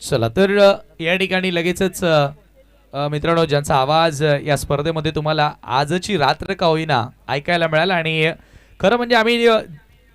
चला तर या ठिकाणी लगेचच मित्रांनो ज्यांचा आवाज या स्पर्धेमध्ये तुम्हाला आजची रात्र का होईना ऐकायला मिळाला आणि खरं म्हणजे आम्ही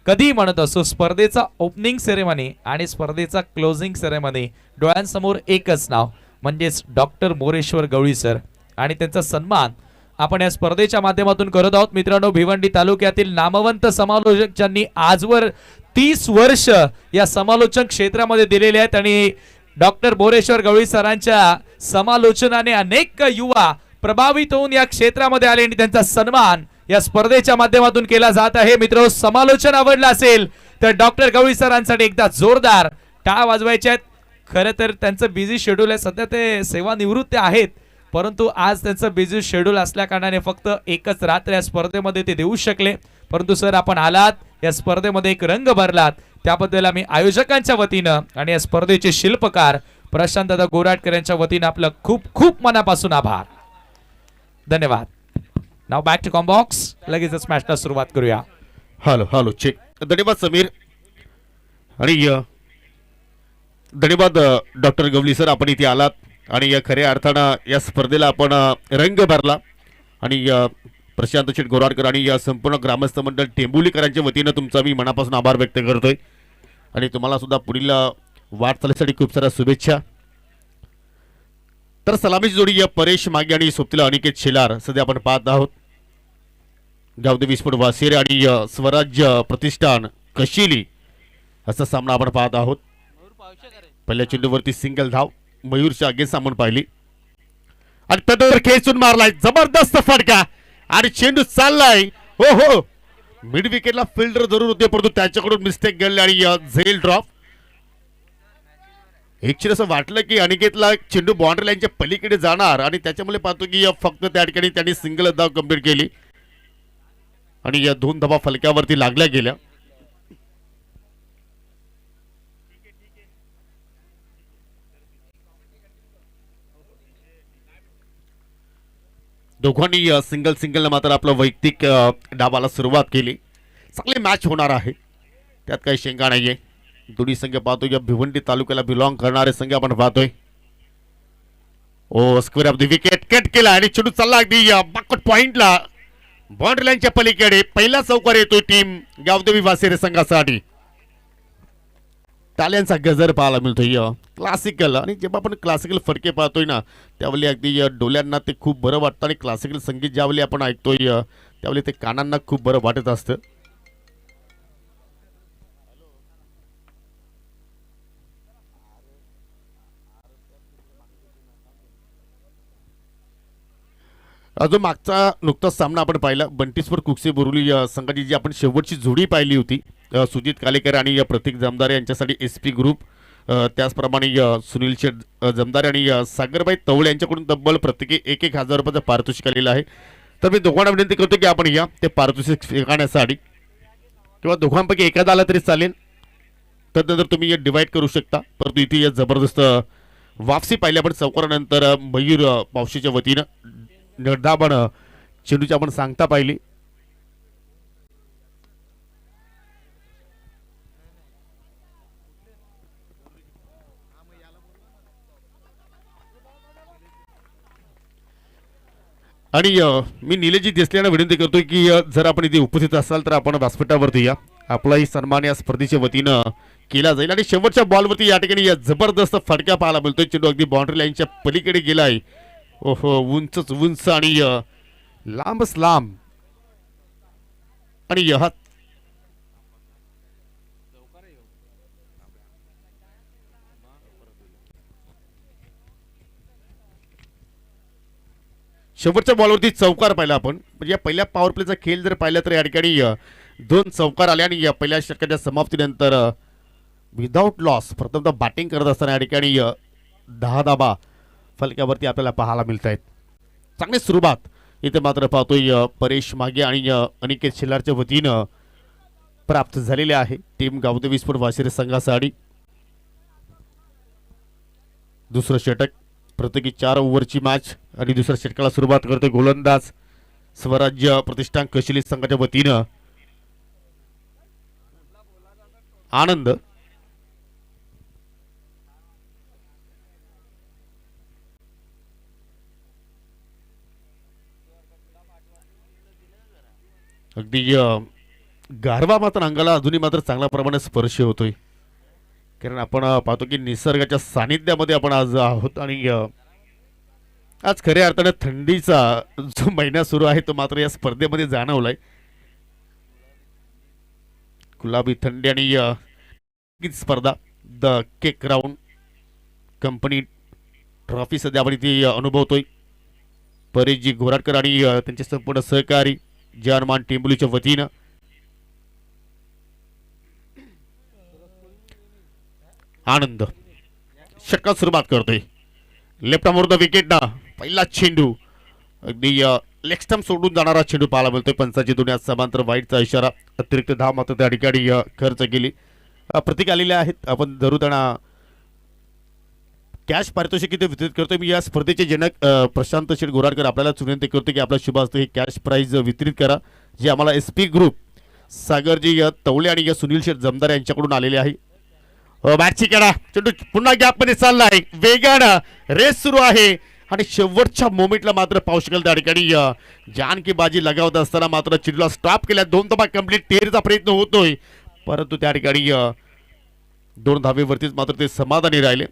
कधी म्हणत असतो स्पर्धेचा ओपनिंग सेरेमनी आणि स्पर्धेचा क्लोजिंग सेरेमनी डोळ्यांसमोर एकच नाव म्हणजेच डॉक्टर मोरेश्वर गवळी सर आणि त्यांचा सन्मान आपण या स्पर्धेच्या माध्यमातून करत आहोत. मित्रांनो भिवंडी तालुक्यातील नामवंत समालोचक ज्यांनी आजवर 30 वर्ष या समालोचन क्षेत्रामध्ये दिलेले आहेत आणि डॉक्टर मोरेश्वर गवळी सरांच्या समालोचनाने अनेक युवा प्रभावित होऊन या क्षेत्रामध्ये आले आणि त्यांचा सन्मान या स्पर्धेच्या माध्यमातून केला जात आहे. मित्रांनो समालोचन आवडलं असेल तर डॉक्टर गवळी सरांसाठी एकदा जोरदार टाळ वाजवायचे आहेत. खरं तर त्यांचं बिझी शेड्यूल आहे, सध्या ते सेवानिवृत्त आहेत, परंतु आज त्यांचं बिझी शेड्यूल असल्या कारणाने फक्त एकच रात्र या स्पर्धेमध्ये ते देऊ शकले. परंतु सर आपण आलात, या स्पर्धेमध्ये एक रंग भरलात, त्याबद्दल आम्ही आयोजकांच्या वतीनं आणि या स्पर्धेचे शिल्पकार प्रशांत दादा गोराटकर यांच्या वतीनं आपलं खूप खूप मनापासून आभार. धन्यवाद. नाव बॅक टू कॉम्बॉक्स. लगेचच मॅचला सुरुवात करूया. Hello hello check. धन्यवाद समीर आणि धन्यवाद डॉक्टर गवली सर, आपण इथे आलात आणि या खऱ्या अर्थानं या स्पर्धेला आपण रंग भरला आणि प्रशांत शेठ गोराडकर आणि या संपूर्ण ग्रामस्थ मंडळ टेंबुलीकरांच्या वतीनं तुमचा मी मनापासून आभार व्यक्त करतोय आणि तुम्हाला सुद्धा पुढील वाटचालीसाठी खूप साऱ्या शुभेच्छा. तर सलामीची जोडी या परेश मागे आणि सोबतीला अनिकेत शेलार सध्या आपण पाहत आहोत. गावदेवी स्पोर्ट वासेरे आणि स्वराज्य प्रतिष्ठान कशिली असा सामना आपण पाहत आहोत. पहिल्या चेंडूवरती सिंगल धाव मयूरच्या अगेन्स्ट आपण पाहिली आणि तटवर खेचून मारलाय, जबरदस्त फटका आणि चेंडू चाललाय. हो हो, मिड विकेटला फिल्डर जरूर होते परंतु त्याच्याकडून मिस्टेक घडली आणि झेल ड्रॉप. एक असं वाटलं की अनिकेतला चेंडू बाउंड्री लाईनच्या पलीकडे जाणार आणि त्याच्यामुळे पाहतो की फक्त त्या ठिकाणी त्यांनी सिंगल धाव कंप्लीट केली आणि या 2 धावा फलक्यावरती लागल्या गेल्या. दोघांनी सिंगल सिंगल मात्र आपलं वैयक्तिक डावाला सुरुवात केली. चांगली मॅच होणार आहे, त्यात काही शंका नाहीये. दोन्ही संघ पाहतोय या भिवंडी तालुक्याला बिलॉंग करणारे संघ आपण पाहतोय. Oh square of the wicket cut केला आणि चेंडू चालला अगदी बॅकवर्ड पॉइंटला बाउंड्री लाईनच्या पलीकडे. पहिला चौकार येतोय टीम गावदेवी वासेरे संघासाठी. टाल्यांचा गजर पाहायला मिळतोय क्लासिकल आणि जेव्हा आपण क्लासिकल फटके पाहतोय ना त्यावेळी अगदी डोळ्यांना ते खूप बरं वाटतं आणि क्लासिकल संगीत ज्यावेळी आपण ऐकतोय त्यावेळी ते कानांना खूप बरं वाटत असतं. अजून मागचा नुकताच सामना आपण पाहिला बंटीस्वर कुकसे बोरुली संघाची जी आपण शेवटची जोडी पाहिली होती सुजित कालेकर आणि प्रतीक जमदारे यांच्यासाठी SP ग्रुप, त्याचप्रमाणे सुनील शेठ जमदारे आणि सागरबाई तवळे यांच्याकडून तब्बल प्रत्येकी 1,000 रुपयाचं पारितोषिक आलेलं आहे. तर मी दोघांना विनंती करतो की आपण या ते पारितोषिक स्वीकारण्यासाठी किंवा दोघांपैकी एखादा आला तरी चालेल, त्यानंतर तुम्ही हे डिवाइड करू शकता. परंतु इथे जबरदस्त वापसी पाहिली आपण चौकारानंतर मयूर पावशीच्या वतीनं निर्धाबण चेंडूची आपण सांगता पाहिली. आणि मी निलेजी देसलेंना विनंती करतोय की जर आपण इथे उपस्थित असाल तर आपण व्यासपीठावरती या, आपलाही सन्मान या स्पर्धेच्या वतीनं केला जाईल. आणि शेवटच्या बॉलवरती या ठिकाणी जबरदस्त फटका पाहायला मिळतोय. चेंडू अगदी बाउंड्री लाईनच्या पलीकडे गेलाय. ओहो, उंचच उंच आणि लांबच लांब आणि शेवटच्या बॉलवरती चौकार पाहिला आपण. म्हणजे या पहिल्या पॉवर प्लेचा खेळ जर पाहिला तर या ठिकाणी 2 चौकार आले आणि या पहिल्या षटकाच्या समाप्तीनंतर विदाउट लॉस प्रथमतः बॅटिंग करत असताना या ठिकाणी 10 धाबा फलक्यावरती आपल्याला पाहायला मिळत आहेत. चांगली सुरुवात इथे मात्र पाहतोय परेश मागे आणि अनिकेत शेलारच्या वतीनं प्राप्त झालेले आहे टीम गावदेवी स्पोर्ट वासेरे संघासाठी. दुसरं षटक प्रत्येकी 4 ओव्हरची मॅच आणि दुसऱ्या षटकाला सुरुवात करतोय गोलंदाज स्वराज्य प्रतिष्ठान कशिली संघाच्या वतीनं आनंद. अगदी गारवा मात्र अंगाला अजूनही मात्र चांगल्या प्रमाणात स्पर्श होतोय, कारण आपण पाहतो की निसर्गाच्या सानिध्यामध्ये आपण आज आहोत आणि आज खऱ्या अर्थाने थंडीचा जो महिना सुरू आहे तो मात्र या स्पर्धेमध्ये जाणवलाय. गुलाबी थंडी आणि ही स्पर्धा the cake round company trophy सध्या आपण इथे अनुभवतोय. परेशजी घोराटकर आणि त्यांचे संपूर्ण सहकारी जानमान टेंबुलीच्या वतीनं आनंद षटकात सुरुवात करतोय. लेफ्ट आर्म द विकेट ना पहिला चेंडू अगदी लेग स्टंप सोडून जाणारा चेंडू पाहायला मिळतोय. पंचाची दुनिया समांतर वाईटचा इशारा, अतिरिक्त धाव मात्र त्या ठिकाणी खर्च केली. प्रतीक आलेले आहेत, आपण जरूर त्यांना कॅश पारितोषिक इथे वितरित करतोय. मी या स्पर्धेचे जनक प्रशांत शेठ गोराडकर आपल्याला विनंती करतो की आपला शुभ हस्ते हे कॅश प्राइज वितरित करा, जे आम्हाला SP ग्रुप सागरजी तवले आणि सुनील शेठ जमदार यांच्याकडून आलेले आहे. मॅचची कडा चेंडू पुन्हा गॅप मध्ये चालला आहे, वेगानं रेस सुरू आहे आणि शेवटच्या मोमेंटला मात्र पाहू शकेल त्या ठिकाणी जानकी बाजी लगावत असताना मात्र चेंडूला स्टॉप केल्या. 2 धावा कंप्लीट, तेरचा प्रयत्न होतोय, परंतु त्या ठिकाणी 2 धावेवरतीच मात्र ते समाधानी राहिले.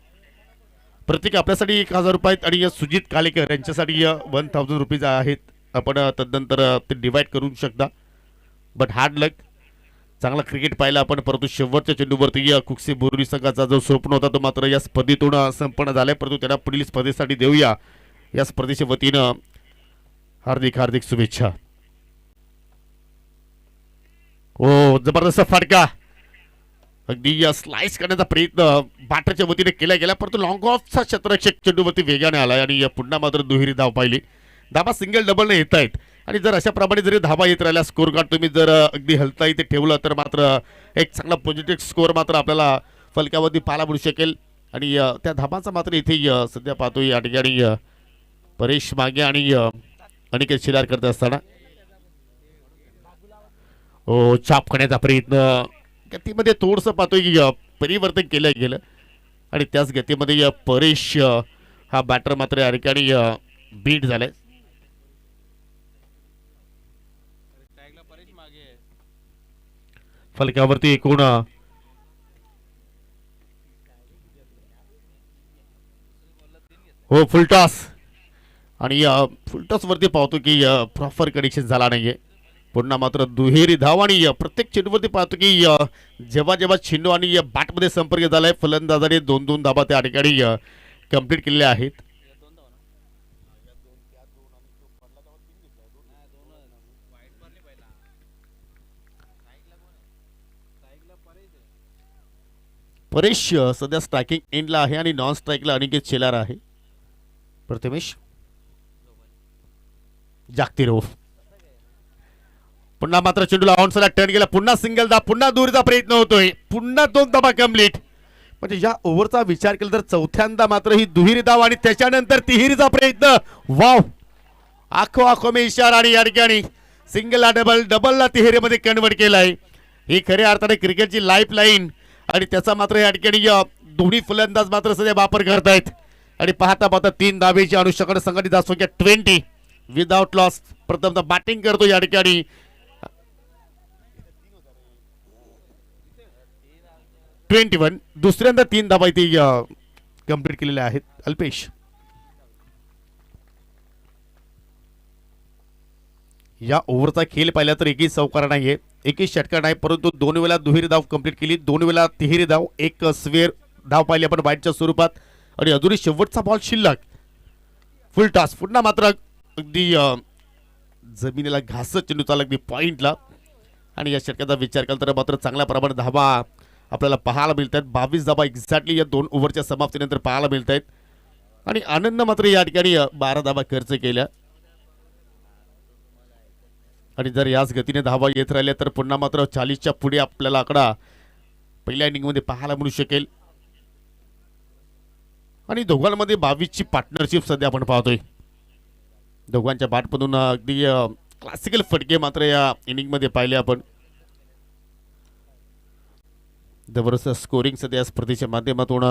प्रत्येक आपल्यासाठी 1000 रुपये आणि सुजित कालेकर यांच्यासाठी 1000 रुपीज आहेत. आपण तदनंतर ते डिवाइड करू शकता. बट हार्ड लक, चांगला क्रिकेट पाहिला आपण, परंतु शेवटच्या चेंडूवरती कुक्सी बोरुली संघाचा जो स्वप्न होता तो मात्र या स्पर्धेतून संपन्न झालाय. परंतु त्यांना पुढील स्पर्धेसाठी देऊया या स्पर्धेच्या वतीनं हार्दिक हार्दिक शुभेच्छा. ओ जबरदस्त फटका, अगदी स्लाइस करण्याचा प्रयत्न बॅटरच्या वतीने केला गेला, परंतु लॉंग ऑफचा क्षेत्ररक्षक चेंडूवरती वेगाने आलाय आणि पुन्हा मात्र दुहेरी धाव पाहिली. धाबा सिंगल डबलने येत आहेत आणि जर अशा प्रमाणे जरी धाबा येत राहिल्या, स्कोर कार्ड तुम्ही जर अगदी हलता इथे ठेवलं तर मात्र एक चांगला पॉझिटिव्ह स्कोर मात्र आपल्याला फलकावरती पाहायला मिळू शकेल. आणि त्या धाबांचा मात्र इथे सध्या पाहतोय या ठिकाणी परेश मागे आणि अनिकेत शिलार करत असताना चाप करण्याचा प्रयत्न, गतीमध्ये थोडंसं पाहतोय की परिवर्तन केलं गेलं आणि त्याच गतीमध्ये परेश हा बॅटर मात्र या ठिकाणी बीट झालाय. फलकावरती एकूण फुलटॉस आणि फुलटॉस वरती पाहतो की प्रॉपर कनेक्शन झाला नाहीये. पुन्हा मात्र दुहेरी धाव आणि प्रत्येक चेंडूवरती पाहतो की जेव्हा जेव्हा चेंडू आणि बॅटमध्ये संपर्क झालाय, फलंदाजाने 2-2 धाबा त्या ठिकाणी कंप्लीट केलेल्या आहेत. परेश सध्या स्ट्रायकिंग एंडला आहे आणि नॉन स्ट्राईकला अनिकेत शेलार आहे. प्रथमेश जागतिरो पुन्हा मात्र चेंडूला ऑनसाला टर्न केला, पुन्हा सिंगल धाव, पुन्हा दूरचा प्रयत्न होतोय, पुन्हा 2 धाबा कंप्लीट. म्हणजे या ओव्हरचा विचार केला तर चौथ्यांदा मात्र ही दुहेरी धाव आणि त्याच्यानंतर तिहेरीचा प्रयत्न. वाव, आखो आखो मे इशारा आणि या ठिकाणी सिंगलला डबल, डबलला तिहेरीमध्ये कन्वर्ट केलाय. ही खऱ्या अर्थाने क्रिकेटची लाईफ लाईन आणि त्याचा मात्र या ठिकाणी दोन्ही फलंदाज मात्र सध्या वापर करतायत. आणि पाहता पाहता 3 धावेची अनुषंगाने संघटित संख्या 20 विदाउट लॉस. प्रथमतः बॅटिंग करतो या ठिकाणी 21, दुसऱ्यांदा 3 धावा इथे कंप्लीट केलेल्या आहेत. अल्पेश या ओव्हरचा खेळ पाहिला तर एकही चौकार नाहीये, एकही षटकार नाही, परंतु 2 वेळा दुहेरी धाव कंप्लीट केली, 2 वेळा तिहेरी धाव, एक स्वेअर धाव पाहिली आपण वाईटच्या स्वरूपात आणि अजूनही शेवटचा बॉल शिल्लक. फुल टॉस, पुन्हा मात्र अगदी जमिनीला घासत चेंडू चालला अगदी पॉइंटला आणि या षटकाचा विचार केला तर मात्र चांगल्या प्रमाणात धावा आपल्याला पाहायला मिळत आहेत. 22 धावा एक्झॅक्टली या 2 ओव्हरच्या समाप्तीनंतर पाहायला मिळत आहेत आणि आनंद मात्र या ठिकाणी 12 धावा खर्च केल्या. आणि जर याच गतीने धावा येत राहिल्या तर पुन्हा मात्र 40च्या पुढे आपल्याला आकडा पहिल्या इनिंगमध्ये पाहायला मिळू शकेल. आणि दोघांमध्ये 22ची पार्टनरशिप सध्या आपण पाहतोय. दोघांच्या बॅटमधून अगदी क्लासिकल फटके मात्र या इनिंगमध्ये पाहिले आपण. जबरदस्त स्कोरिंग सध्या या स्पर्धेच्या माध्यमातून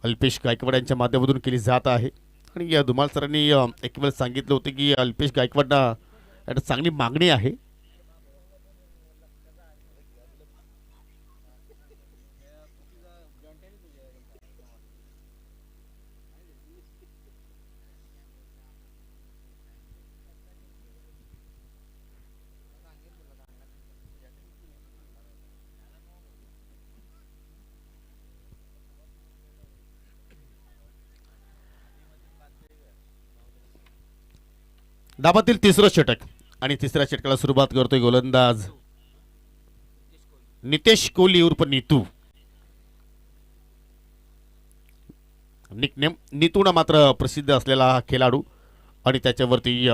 अल्पेश गायकवाड यांच्या माध्यमातून केली जात आहे. आणि या धुमाल सरांनी एक वेळ सांगितलं होतं की अल्पेश गायकवाडना चांगली मागणी आहे धाबातील तिसरं षटक आणि तिसऱ्या षटकाला सुरुवात करतोय गोलंदाज नितेश कोहली उर्फ नीतू. निकनेम नीतूना मात्र प्रसिद्ध असलेला हा खेळाडू आणि त्याच्यावरती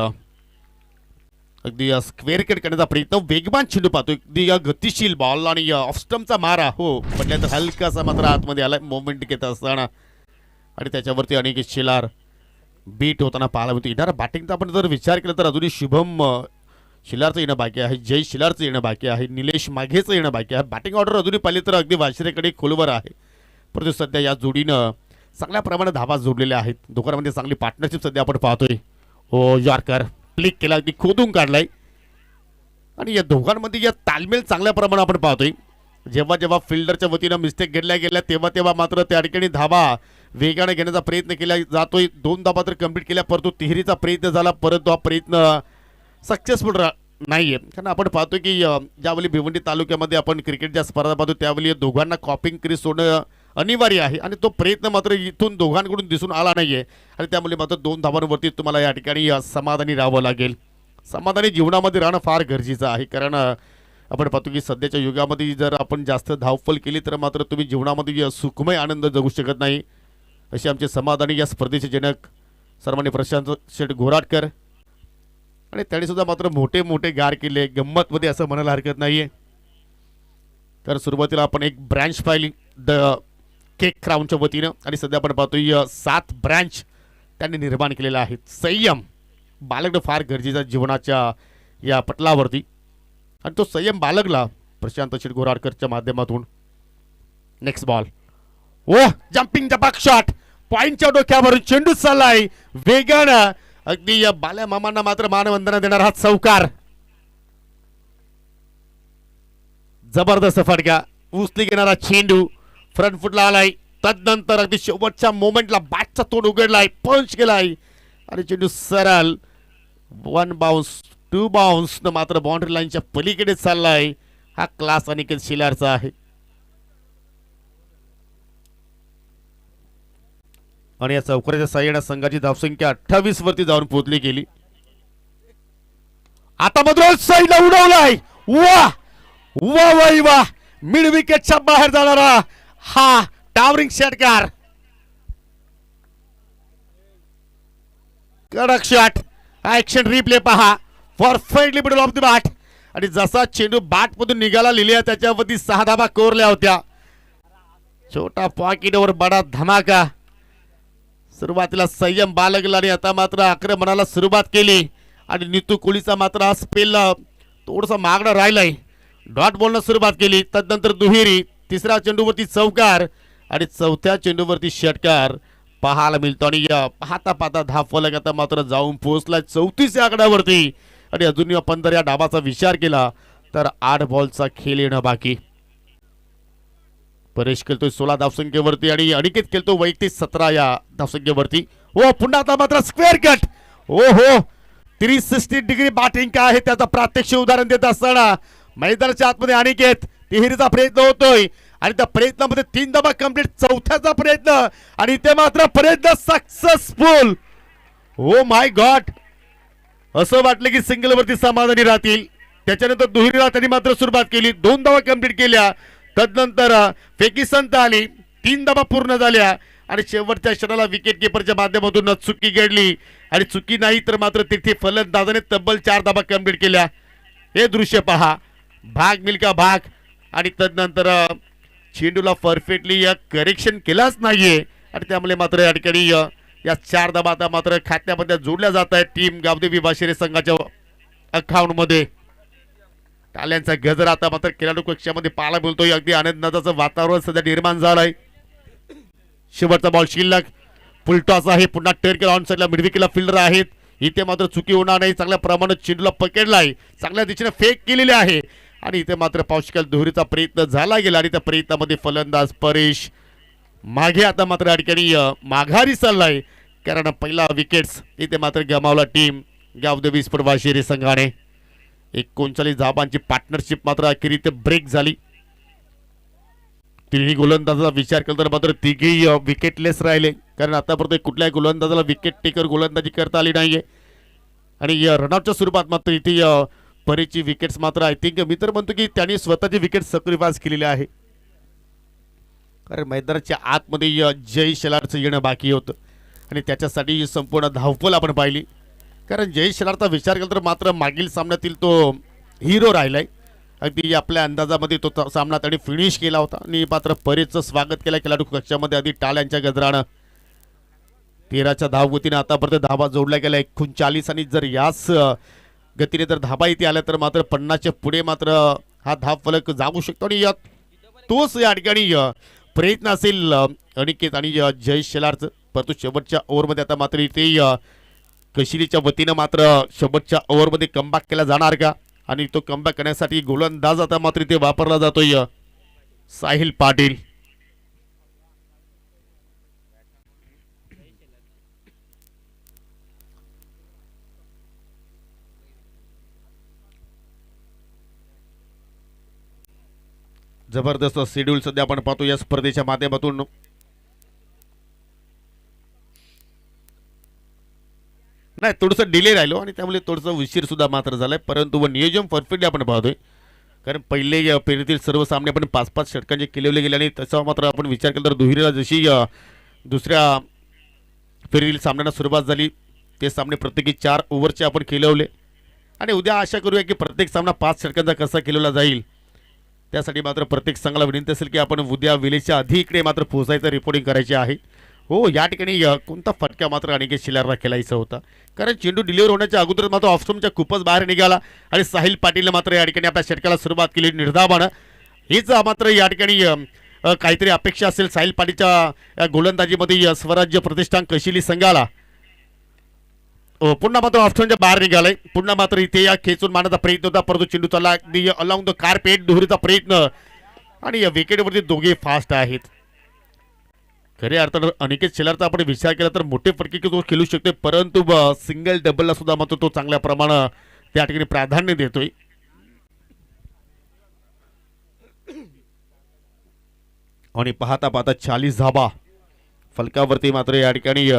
अगदी स्क्वेअर कट करण्याचा प्रयत्न, वेगवान चेंडू पाहतो, अगदी गतिशील बॉल आणि ऑफ स्टंपचा मारा हो म्हटलं तर हलकासा मात्र आतमध्ये आलाय मोमेंट घेत असताना आणि त्याच्यावरती अनेक शिलार बीट होताना पाहायला मिळते. येणारा बॅटिंगचा आपण जर विचार केला तर अजूनही शुभम शिलारचं येणं बाकी आहे, जय शिलारचं येणं बाकी आहे, निलेश माघेचं येणं बाकी आहे. बॅटिंग ऑर्डर अजूनही पाहिली तर अगदी वाशिरेकडे खोलवर आहे, परंतु सध्या या जोडीनं चांगल्या प्रमाणात धावा जोडलेल्या आहेत. दोघांमध्ये चांगली पार्टनरशिप सध्या आपण पाहतोय. ओ यॉर्कर क्लिक केला, अगदी खोदून काढलाय आणि या दोघांमध्ये या तालमेल चांगल्या प्रमाणात आपण पाहतोय. जेव्हा जेव्हा फिल्डरच्या वतीनं मिस्टेक घेतल्या गेल्या तेव्हा तेव्हा मात्र त्या ठिकाणी धावा वेगाने घेण्याचा प्रयत्न केला जातोय. 2 धावा तर कंप्लीट केल्या, परंतु तिहेरीचा प्रयत्न झाला, परंतु हा प्रयत्न सक्सेसफुल नाहीये. कारण आपण पाहतो की ज्यावेळी भिवंडी तालुक्यामध्ये आपण क्रिकेटच्या स्पर्धा पाहतो त्यावेळी दोघांना कॉपिंग क्रीज सोडणं अनिवार्य आहे आणि तो प्रयत्न मात्र इथून दोघांकडून दिसून आला नाहीये आणि त्यामुळे मात्र 2 धावांवरती तुम्हाला या ठिकाणी समाधानी राहावं लागेल. समाधानी जीवनामध्ये राहणं फार गरजेचं आहे, कारण आपण पाहतो की सध्याच्या युगामध्ये जर आपण जास्त धावपल केली तर मात्र तुम्ही जीवनामध्ये सुखमय आनंद जगू शकत नाही. असे आमचे समाधानी या स्पर्धेचे जनक सन्माननीय प्रशांत शेठ घोराटकर आणि त्यांनी सुद्धा मात्र मोठे मोठे गार केले गंमतमध्ये असं म्हणायला हरकत नाहीये. तर सुरुवातीला आपण एक ब्रँच पाहिली द केक क्राऊनच्या वतीनं आणि सध्या आपण पाहतोय 7 ब्रँच त्यांनी निर्माण केलेला आहे. संयम बाळगणं फार गरजेचा जीवनाच्या या पटलावरती आणि तो संयम बाळगला प्रशांत शेठ घोराडकरच्या माध्यमातून. नेक्स्ट बॉल ओ जम्पिंग जपाक शॉट पॉइंटच्या डोक्यावरून चेंडू चाललाय वेगानं, अगदी या बाल्या मामांना मात्र मानवंदना देणार हा चौकार. जबरदस्त फटका, उचली घेणारा चेंडू फ्रंट फुटला आलाय, तदनंतर अगदी शेवटच्या मोमेंटला बॅटचा तोंड उघडलाय, पंच केलाय आणि चेंडू सरळ 1 बाउन्स 2 बाउन्स न मात्र बाउंड्री लाईनच्या पलीकडे चाललाय. हा क्लास अनिकेत शिलारचा आहे आणि या चौकाराच्या साह्याने संघाची धावसंख्या 28 वरती जाऊन पोहोचली गेली. आता मधून साईडला उडवलाय, वा वा वा वा, मिड विकेटच्या बाहेर जाणारा हा टावरिंग षटकार, कडक शॉट. ऍक्शन रिप्ले पहा, perfectly middle of the bat आणि जसा चेंडू बॅट मधून निघाला लिहिल्या त्याच्यावरती 6 धावा कोरल्या होत्या. छोटा पॉकेटवर बडा धमाका. सुरुवातीला संयम बाळगला आणि आता मात्र आक्रमणाला सुरुवात केली आणि नीतू कोहलीचा मात्र हा स्पेल थोडासा मागणं राहिलाय. डॉट बॉलनं सुरुवात केली, तदनंतर दुहेरी, तिसऱ्या चेंडूवरती चौकार आणि चौथ्या चेंडूवरती षटकार पाहायला मिळतो आणि पाहता पाहता धावफलक आता मात्र जाऊन पोहोचला 34 आकड्यावरती आणि अजूनही आपण जर या डावाचा विचार केला तर 8 बॉलचा खेळ येणं बाकी. परेश खेळतोय 16 धावसंख्येवरती आणि अनिकेत खेळतो वैयक्तिक 17 या धावसंख्येवरती. हो पुन्हा आता मात्र स्क्वेअर कट, ओ हो 360 डिग्री बॅटिंग काय आहे त्याचा प्रात्यक्षिक उदाहरण देत असताना मैदानाच्या आतमध्ये अनिकेत तिहेरीचा प्रयत्न होतोय आणि त्या प्रयत्नामध्ये 3 धावा कंप्लीट, चौथ्याचा प्रयत्न आणि ते मात्र प्रयत्न सक्सेसफुल. ओ माय गॉड, असं वाटलं की सिंगल वरती समाधानी राहतील. त्याच्यानंतर दुहेरीला त्यांनी मात्र सुरुवात केली, 2 धावा कंप्लीट केल्या, तदनंतर फेकी संत आली, 3 धावा पूर्ण झाल्या आणि शेवटच्या क्षणाला विकेट किपरच्या माध्यमातून चुकी घडली आणि चुकी नाही तर मात्र तिथे फलंदाजाने तब्बल 4 धावा कंप्लीट केल्या. हे दृश्य पहा, भाग मिल्का भाग आणि तदनंतर चेंडूला परफेक्टली करेक्शन केलाच नाहीये आणि त्यामुळे मात्र या ठिकाणी या 4 धावा आता मात्र खात्यामध्ये जोडल्या जात आहेत टीम गावदेवी वाशिरे संघाच्या अकाउंट मध्ये. टाळ्यांचा गजर आता मात्र खेळाडू कक्षामध्ये पाहायला मिळतोय. अगदी आनंदाचं वातावरण सध्या निर्माण झालंय. शेवटचा बॉल शिल्लक, फुलटॉस आहे, पुन्हा टर्केल ऑन साईडला मिडविकेला फिल्डर आहेत, इथे मात्र चुकी होणार नाही. चांगल्या प्रमाणात चेंडूला पकडलाय, चांगल्या दिशेने फेक केलेले आहे आणि इथे मात्र पावशकाल दुहेरीचा प्रयत्न झाला गेला आणि त्या प्रयत्नामध्ये फलंदाज परेश मागे आता मात्र या ठिकाणी माघारी चाललाय, कारण पहिला विकेट्स इथे मात्र गमावला टीम गावदेवी स्पोर्ट वाशिरे संघाने. 39 धावांची पार्टनरशिप मात्र अखेरीत ब्रेक झाली. तिन्ही गोलंदाजाचा विचार केला तर मात्र तिघी विकेटलेस राहिले, कारण आतापर्यंत कुठल्याही गोलंदाजाला विकेट टेकर गोलंदाजी करता आली नाहीये. आणि रनआउटच्या स्वरूपात मात्र इथे परीची विकेट्स मात्र आय थिंक मी तर म्हणतो की त्यांनी स्वतःची विकेट सॅक्रिफाईस केलेली आहे. कारण मैदानाच्या आतमध्ये जय शेलारचं येणं बाकी होतं आणि त्याच्यासाठी संपूर्ण धावपळ आपण पाहिली. कारण जय शेलारचा विचार केला तर मात्र मागील सामन्यातील तो हिरो राहिलाय. अगदी आपल्या अंदाजामध्ये तो सामना त्यांनी फिनिश केला होता आणि मात्र परेचं स्वागत केलं खेळाडू कक्षामध्ये आधी टाळ्यांच्या गजरानं. 13च्या धावगतीने आतापर्यंत धावा जोडल्या गेल्या 39 आणि जर याच गतीने जर धाबा इथे आल्या तर मात्र 50च्या पुढे मात्र हा धाव फलक जाऊ शकतो. आणि तोच या ठिकाणी प्रयत्न असेल अनिकेत आणि जय शेलारचं. परंतु शेवटच्या ओव्हरमध्ये आता मात्र इथे कशिलीच्या वतीनं मात्र शेवटच्या ओव्हरमध्ये कमबॅक केला जाणार का आणि तो कमबॅक करण्यासाठी गोलंदाज आता मात्र इथे वापरला जातोय साहिल पाटील. जबरदस्त शेड्यूल सध्या आपण पाहतो या स्पर्धेच्या माध्यमातून. नाही थोडंसं डिले राहिलो आणि त्यामुळे थोडंसं उशीर सुद्धा मात्र झालाय. परंतु नियोजन परफेक्टली आपण पाहतोय. कारण पहिले फेरीतील सर्व सामने आपण 5-5 षटकांचे केलेले गेले आणि त्याचा मात्र आपण विचार केला तर दुहेरीला जशी दुसऱ्या फेरीतील सामन्यांना सुरुवात झाली ते सामने प्रत्येकी 4 ओव्हरचे आपण केलवले आणि उद्या आशा करूया की प्रत्येक सामना 5 षटकांचा कसा केलेला जाईल. त्यासाठी मात्र प्रत्येक संघाला विनंती असेल की आपण उद्या वेळेच्या आधी इकडे मात्र पोहोचायचं रिपोर्टिंग करायचे आहे. हो या ठिकाणी कोणता फटका मात्र अनिकेत शेलारला खेळायचा होता. कारण चेंडू डिलिव्हर होण्याच्या अगोदर मात्र ऑफस्टॉमच्या खूपच बाहेर निघाला आणि साहिल पाटीलने मात्र या ठिकाणी आपल्या षटकाला सुरुवात केली निर्धावानं. हीच मात्र या ठिकाणी काहीतरी अपेक्षा असेल साहिल पाटीलच्या गोलंदाजीमध्ये स्वराज्य प्रतिष्ठान कशिली संघाला. पुन्हा मात्र ऑफस्टॉमच्या बाहेर निघालाय. पुन्हा मात्र इथे या खेचून मारण्याचा प्रयत्न होता परंतु चेंडू चालला अगदी अलॉंग द कार्पेट दुहेरीचा प्रयत्न आणि या विकेटवरती दोघे फास्ट आहेत. खऱ्या अर्थानं अनिकेत शेलारचा आपण विचार केला तर मोठे फटके तो खेळू शकते परंतु सिंगल डबलला सुद्धा मात्र तो चांगल्या प्रमाणात त्या ठिकाणी प्राधान्य देतोय. आणि पाहता पाहता 40 धाबा फलकावरती मात्र या ठिकाणी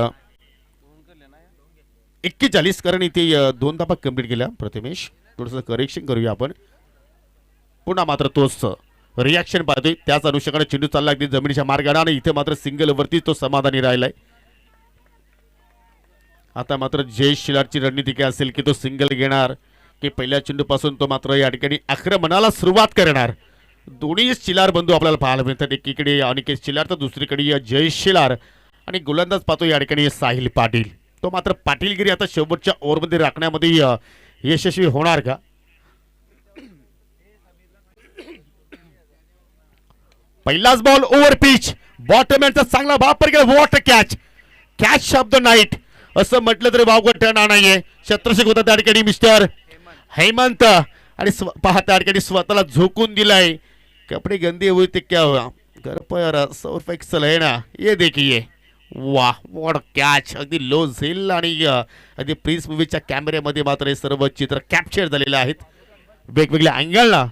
41 कारण इथे 2 धाबा कंप्लीट केल्या. प्रथमेश थोडंसं करेक्शन करूया आपण. पुन्हा मात्र तोच रिॲक्शन पाहतोय त्याच अनुषंगाने चेंडू चालला अगदी जमिनीच्या मार्गाने आणि इथे मात्र सिंगल वरती तो समाधानी राहिलाय. आता मात्र जय शेलारची रणनीती काय असेल की तो सिंगल घेणार की पहिल्या चेंडूपासून तो मात्र या ठिकाणी आक्रमणाला सुरुवात करणार. दोन्ही शेलार बंधू आपल्याला पाहायला मिळतात. एकीकडे अनिकेत शेलार तर दुसरीकडे जय शेलार आणि गोलंदाज पाहतो या ठिकाणी साहिल पाटील. तो मात्र पाटीलगिरी आता शेवटच्या ओव्हरमध्ये राखण्यामध्ये यशस्वी होणार का. पहिलाच बॉल ओव्हर पिच बॉटमॅनचा चांगला वापर केला. वॉटर कॅच कॅच शब्द नाईट असं म्हटलं तरी वावगं ठरणार नाहीये. शत्रुषक होता त्या ठिकाणी मिस्टर हेमंत आणि पहा त्या ठिकाणी स्वतःला झोकून दिलाय. कपडे गंदे हुए ते क्या हुआ घर पर सर्फ एक्सल है ना ये देखिए. वाह वॉट कॅच अगदी लो झेल आणि अगदी प्रिन्स मूवीच्या कॅमेऱ्यामध्ये मात्र हे सर्व चित्र कॅप्चर झालेले आहेत वेगवेगळ्या अँगलला.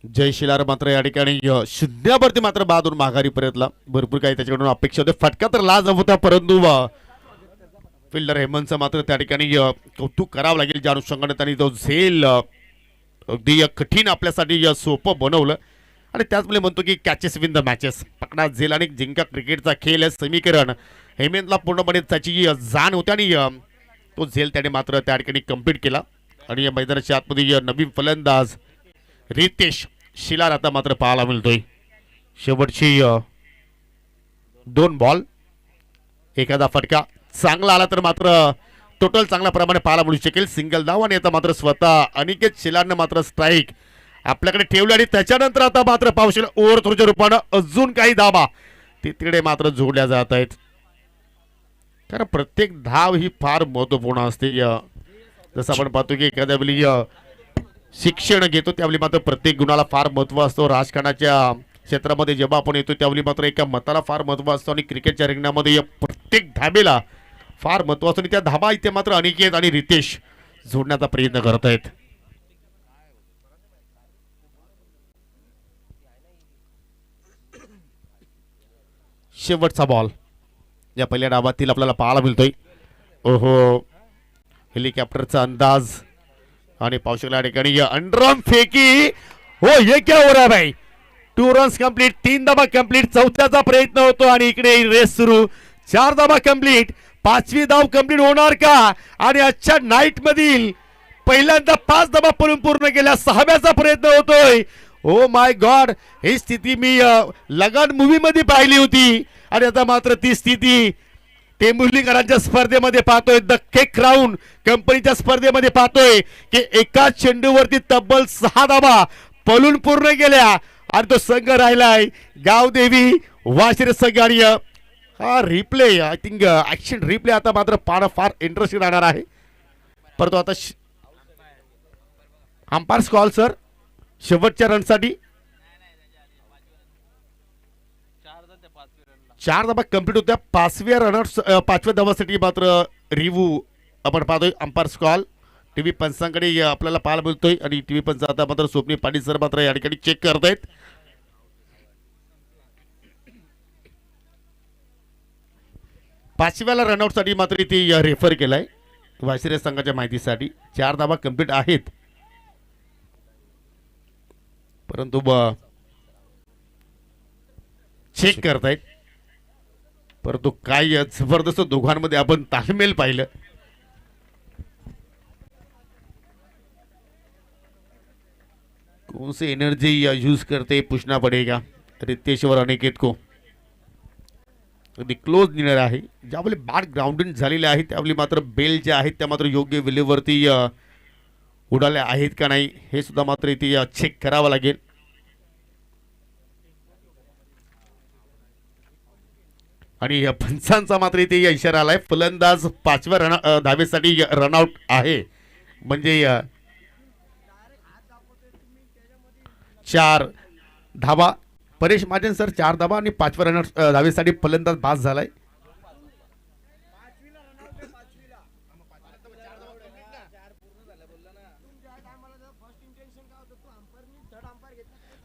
जय शेलार मात्र या ठिकाणी शून्यावरती मात्र बहादूर माघारी परतला. भरपूर काही त्याच्याकडून अपेक्षा होते. फटका तर लाजब होता परंतु फिल्डर हेमंतचं मात्र त्या ठिकाणी कौतुक करावं लागेल ज्या अनुषंगाने त्यांनी तो झेल अगदी कठीण आपल्यासाठी सोपं बनवलं. आणि त्याचमुळे म्हणतो की कॅचेस विन द मॅचेस पकडा झेल आणि जिंका क्रिकेटचा खेळ आहे समीकरण हेमंतला पूर्णपणे त्याची जाण होती आणि तो झेल त्याने मात्र त्या ठिकाणी कंप्लीट केला. आणि या मैदानाच्या आतमध्ये नवीन फलंदाज रितेश शिलार आता मात्र पाहायला मिळतोय. शेवटची 2 बॉल एखादा फटका चांगला आला तर मात्र टोटल चांगल्या प्रमाणे पाहायला मिळू शकेल. सिंगल धाव आणि आता मात्र स्वतः अनिकेत शेलारने मात्र स्ट्राईक आपल्याकडे ठेवले आणि त्याच्यानंतर आता मात्र पाहू शकेल ओव्हर थ्रोच्या रूपानं अजून काही धाबा तिकडे मात्र जोडल्या जात आहेत. कारण प्रत्येक धाव ही फार महत्वपूर्ण असते. जसं आपण पाहतो की एखाद्या वेळी शिक्षण घेतो त्यावेळी मात्र प्रत्येक गुणाला फार महत्व असतो. राजकारणाच्या क्षेत्रामध्ये जेव्हा आपण येतो त्यावेळी मात्र एका मताला फार महत्त्व असतं आणि क्रिकेटच्या रिंगणामध्ये या प्रत्येक धाबेला फार महत्त्व असतं आणि त्या धाबा इथे मात्र अनिकेत आणि रितेश जोडण्याचा प्रयत्न करत आहेत. शेवटचा बॉल या पहिल्या डावातील आपल्याला पाहायला मिळतोय. ओहो, हेलिकॉप्टरचा अंदाज आणि पाहू शकला या ठिकाणी अंडरआर्म फेकी. हो, ये क्या हो रहा है भाई. 2 रन्स कंप्लीट, 3 धाबा कंप्लीट, चौथ्याचा प्रयत्न होतो आणि इकडे रेस सुरू. 4 धाबा कंप्लीट, 5वी धाव कंप्लीट होणार का? आणि आजच्या नाईट मधील पहिल्यांदा 5 धाबा पळून पूर्ण केल्या, 6व्याचा प्रयत्न होतोय. ओ माय गॉड, ही स्थिती मी लगान मूवी मध्ये पाहिली होती आणि आता मात्र ती स्थिती टेंभुर्णीकरांच्या स्पर्धेमध्ये पाहतोय. द केक राऊंड कंपनीच्या स्पर्धेमध्ये पाहतोय की एकाच चेंडूवरती तब्बल 6 धाबा पळून पूर्ण केल्या आणि तो संघ राहिलाय गावदेवी वाशिर संघ. आणि हा replay, I think action replay आता मात्र पाहणं फार इंटरेस्टिंग राहणार आहे. परंतु आता अंपायर्स कॉल सर शेवटच्या रनसाठी 4 धाबा कंप्लीट होत्या. 5व्या धावासाठी मात्र रिव्ह्यू आपण पाहतोय. अंपायर्स कॉल टीव्ही पंचांकडे आपल्याला पाहायला मिळतोय आणि टीव्ही पंच आता मात्र स्वप्नील पाटील सर मात्र या ठिकाणी चेक करतायत. पाचव्याला रनआउट साठी मात्र इथे रेफर केलाय वाशिरे संघाच्या माहितीसाठी. 4 धाबा कंप्लीट आहेत, परंतु चेक करतायत. परंतु काय जबरदस्त दोघांमध्ये आपण ताळमेल पाहिलं. कौन सी एनर्जी यूज करते पूछना पडेगा रितेशवर अनिकेत को. अगदी क्लोज डिनर आहे. ज्यावेळी बॅट ग्राउंडिंग झालेले आहे त्यावेळी मात्र बेल ज्या आहेत त्या मात्र योग्य वेळेवरती उडाल्या आहेत का नाही हे सुद्धा मात्र इथे चेक करावं लागेल. आणि पंचांचा मात्र इथे इशारा आलाय. फलंदाज 5व्या धावेसाठी रनआउट आहे. म्हणजे 4 धाबा. परेश महाजन सर 4 धाबा आणि 5व्या रनआउट धावेसाठी फलंदाज बाद झालाय.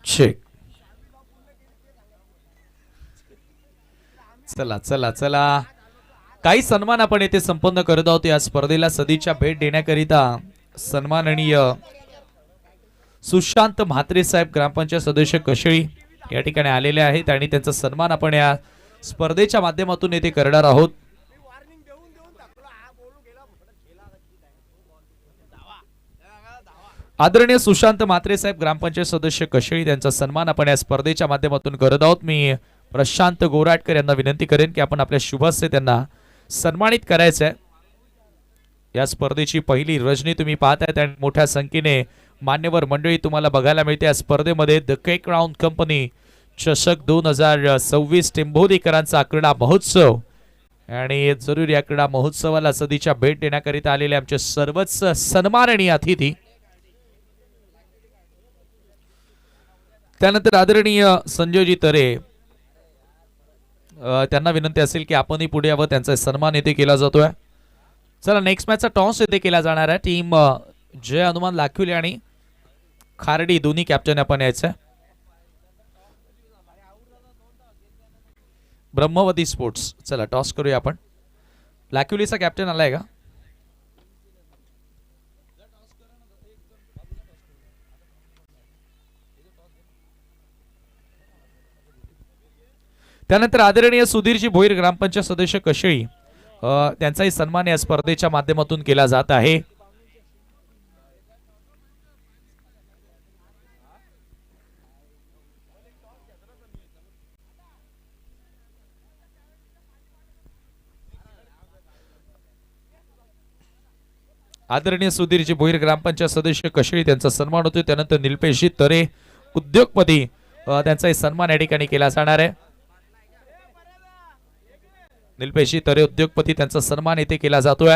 चेक. चला चला चला, काही सन्मान आपण येथे संपन्न करत आहोत. या स्पर्धेला सदिच्छा भेट देण्याकरिता सन्माननीय सुशांत म्हात्रे साहेब ग्रामपंचायत सदस्य कशेळी या ठिकाणी आलेले आहेत आणि त्यांचा सन्मान आपण या स्पर्धेच्या माध्यमातून येथे करणार आहोत. आदरणीय सुशांत म्हात्रे साहेब ग्रामपंचायत सदस्य कशेळी त्यांचा सन्मान आपण या स्पर्धेच्या माध्यमातून करत आहोत. मी प्रशांत गोराटकर यांना विनंती करेन की आपण आपल्या शुभ हस्ते त्यांना सन्मानित करायचं आहे. या स्पर्धेची पहिली रजनी तुम्ही पाहताय आणि मोठ्या संख्येने मान्यवर मंडळी तुम्हाला बघायला मिळते. या स्पर्धेमध्ये द केक राऊंड कंपनी चषक 2026 टेंभोर्णीकरांचा क्रीडा महोत्सव आणि जरूर या क्रीडा महोत्सवाला सदिच्छा भेट देण्याकरिता आलेले आमचे सर्वच सन्माननीय अतिथी. त्यानंतर आदरणीय संजयजी तरे त्यांना विनंती असेल की आपणही पुढे यावं. त्यांचा सन्मान येथे केला जातोय. चला, नेक्स्ट मॅचचा टॉस येथे केला जाणार आहे. टीम जय हनुमान लाखुले आणि खार्डी दोन्ही कॅप्टन आपण यायचं. ब्रह्मवती स्पोर्ट्स. चला टॉस करूया आपण. लाखुलीचा कॅप्टन आलाय का? त्यानंतर आदरणीय सुधीरजी भोईर ग्रामपंचायत सदस्य कशेळी त्यांचाही सन्मान या स्पर्धेच्या माध्यमातून केला जात आहे. आदरणीय सुधीरजी भोईर ग्रामपंचायत सदस्य कशेळी त्यांचा सन्मान होतोय. त्यानंतर निलपेशजी तरे उद्योगपती त्यांचाही सन्मान या ठिकाणी केला जाणार आहे. निलपेशी तरे उद्योगपती त्यांचा सन्मान येथे केला जातोय.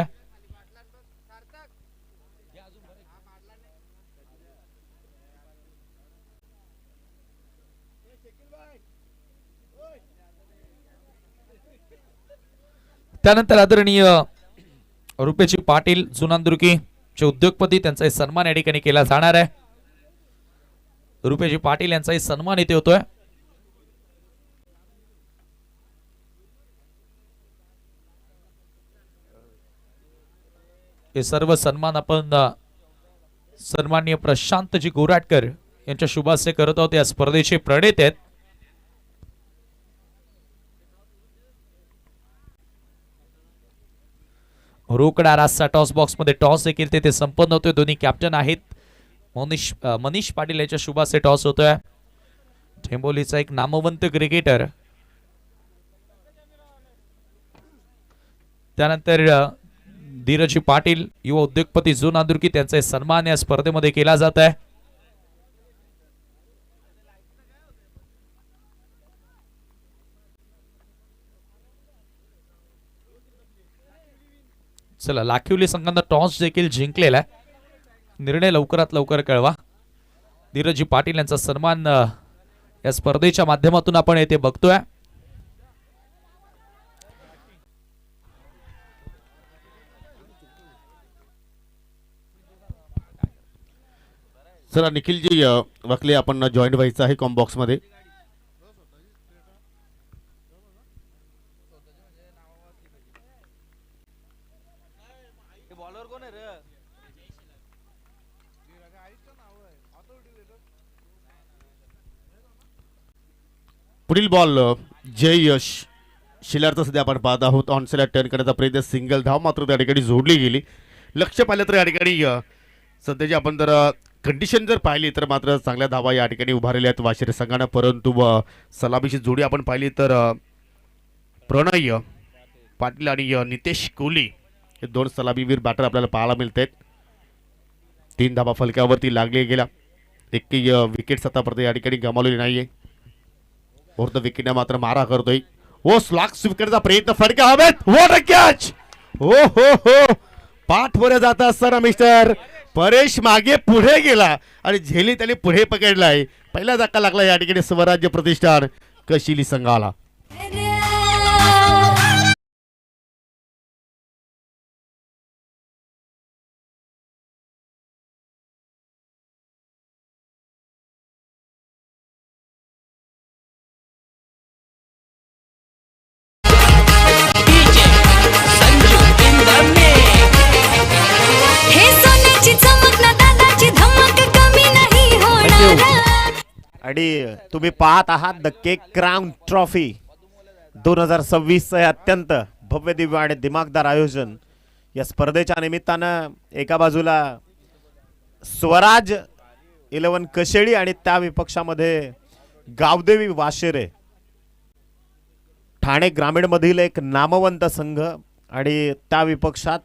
त्यानंतर आदरणीय रुपेशी पाटील जुनांदुर्की चे उद्योगपती त्यांचा सन्मान या ठिकाणी केला जाणार आहे. रुपेशी पाटील यांचाही सन्मान इथे होतोय. हे सर्व सन्मान आपण सन्माननीय प्रशांतजी गोराटकर यांच्या शुभास्ते करत आहोत. या स्पर्धेचे प्रणेते आहेत. रोकडा रास्ता टॉस बॉक्स मध्ये टॉस देखील ते संपन्न होतोय. दोन्ही कॅप्टन आहेत. मनीष पाटील याच्या शुभास्ते टॉस होतोय. ठेंबोलीचा एक नामवंत क्रिकेटर. त्यानंतर धीरजी पाटील युवा उद्योगपती जुनांदुर्की त्यांचा सन्मान या स्पर्धेमध्ये केला जात आहे. चला, लाखिवली संघानं टॉस देखील जिंकलेला आहे. निर्णय लवकरात लवकर कळवा. धीरजी पाटील यांचा सन्मान या स्पर्धेच्या माध्यमातून आपण येथे बघतोय. चला निखिलजी वाकले आपण जॉईंट व्हायचं आहे कॉम्बॉक्स मध्ये. पुढील बॉल जय यश शिलारचा सध्या आपण पाहत आहोत. ऑनसेला टर्न करण्याचा प्रयत्न, सिंगल धाव मात्र त्या ठिकाणी जोडली गेली. लक्ष पाहिलं तर या ठिकाणी सध्याची आपण जर कंडिशन जर पाहिली तर मात्र चांगल्या धावा या ठिकाणी उभारलेल्या आहेत वाशिरे संघानं. परंतु सलामीची जोडी आपण पाहिली तर प्रणय पाटील आणि नितेश कोहली हे दोन सलामीवीर बॅटर आपल्याला पाहायला मिळत आहेत. 3 धावा फलकावरती लागले गेला. एकही विकेट आतापर्यंत या ठिकाणी गमावलेली नाहीये. फोर्थ विकेटने मात्र मारा करतोय. ओ स्लॉग स्वीकारचा प्रयत्न, फटका हवेत. What a catch. हो हो हो, पाठ वर जात असताना मिस्टर परेश मागे पुढे गेला आणि झेली त्याने पुढे पकडलाय. पहिला धक्का लागला या ठिकाणी स्वराज्य प्रतिष्ठान कशिली संघाला. आणि तुम्ही पाहत आहात द केक क्राउन ट्रॉफी 2026 हे अत्यंत भव्य दिव्य आणि दिमागदार आयोजन. या स्पर्धेच्या निमित्तानं एका बाजूला स्वराज 11 कशेळी आणि त्या विपक्षामध्ये गावदेवी वाशेरे, ठाणे ग्रामीण मधील एक नामवंत संघ, आणि त्या विपक्षात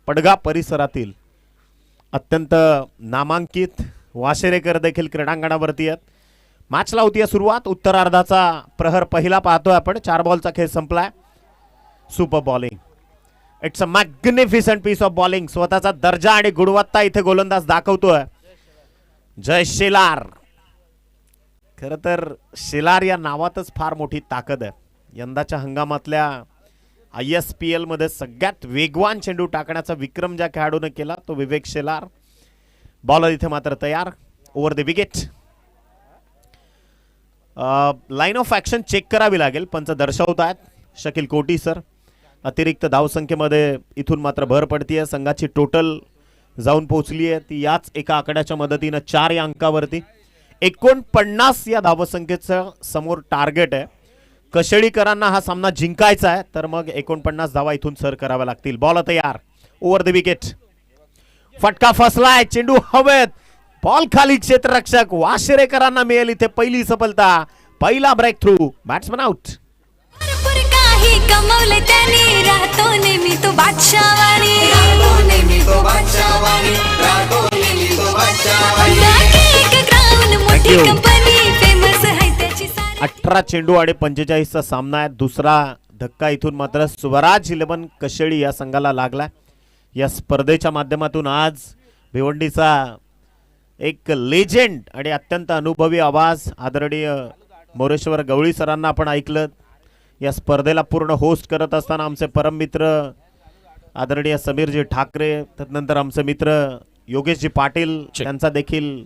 पडगा परिसरातील अत्यंत नामांकित वाशेरेकर देखील क्रीडांगणावरती आहेत. मॅचला होती सुरुवात. उत्तरार्धाचा प्रहर पहिला पाहतोय आपण. 4 बॉलचा खेळ संपलाय. Super bowling. It's a magnificent piece of bowling. स्वतःचा दर्जा आणि गुणवत्ता इथे गोलंदाज दाखवतोय जय शेलार. खरं तर शेलार या नावातच फार मोठी ताकद आहे. यंदाच्या हंगामातल्या ISPL मध्ये सगळ्यात वेगवान चेंडू टाकण्याचा विक्रम ज्या खेळाडूने केला तो विवेक शेलार. बॉलर इथे मात्र तयार. Over the wicket. Line of action check करावी लागेल. पंच दर्शवत आहेत शकील कोटी सर. अतिरिक्त धावसंख्येमध्ये इथून मात्र भर पडतीये. संघाची टोटल जाऊन पोहोचली आहे ती याच एका आकड्याच्या मदतीनं 4 या अंकावरती. 49 या धावसंख्येचं समोर टार्गेट आहे. कशेळीकरांना हा सामना जिंकायचा आहे तर मग 49 धावा इथून सर कराव्या लागतील. बॉल तयार. Over the wicket. फटका फसलाय. चेंडू हवेत. बॉल खाली. क्षेत्ररक्षक वाशेरेकरांना मिळेल इथे पहिली सफलता. पहिला ब्रेक थ्रू. Batsman out. कमवले त्याने राहतो नेहमी तो बादशाहवाणी. 18 चेंडू आणि 45चा सामना आहे. दुसरा धक्का इथून मात्र स्वराज 11 कशेळी या संघाला लागला. या स्पर्धेच्या माध्यमातून आज भिवंडीचा एक लेजेंड आणि अत्यंत अनुभवी आवाज आदरणीय मोरेश्वर गवळी सरांना आपण ऐकलं. या स्पर्धेला पूर्ण होस्ट करत असताना आमचे परम मित्र आदरणीय समीरजी ठाकरे, त्यानंतर आमचे मित्र योगेशजी पाटील त्यांचा देखील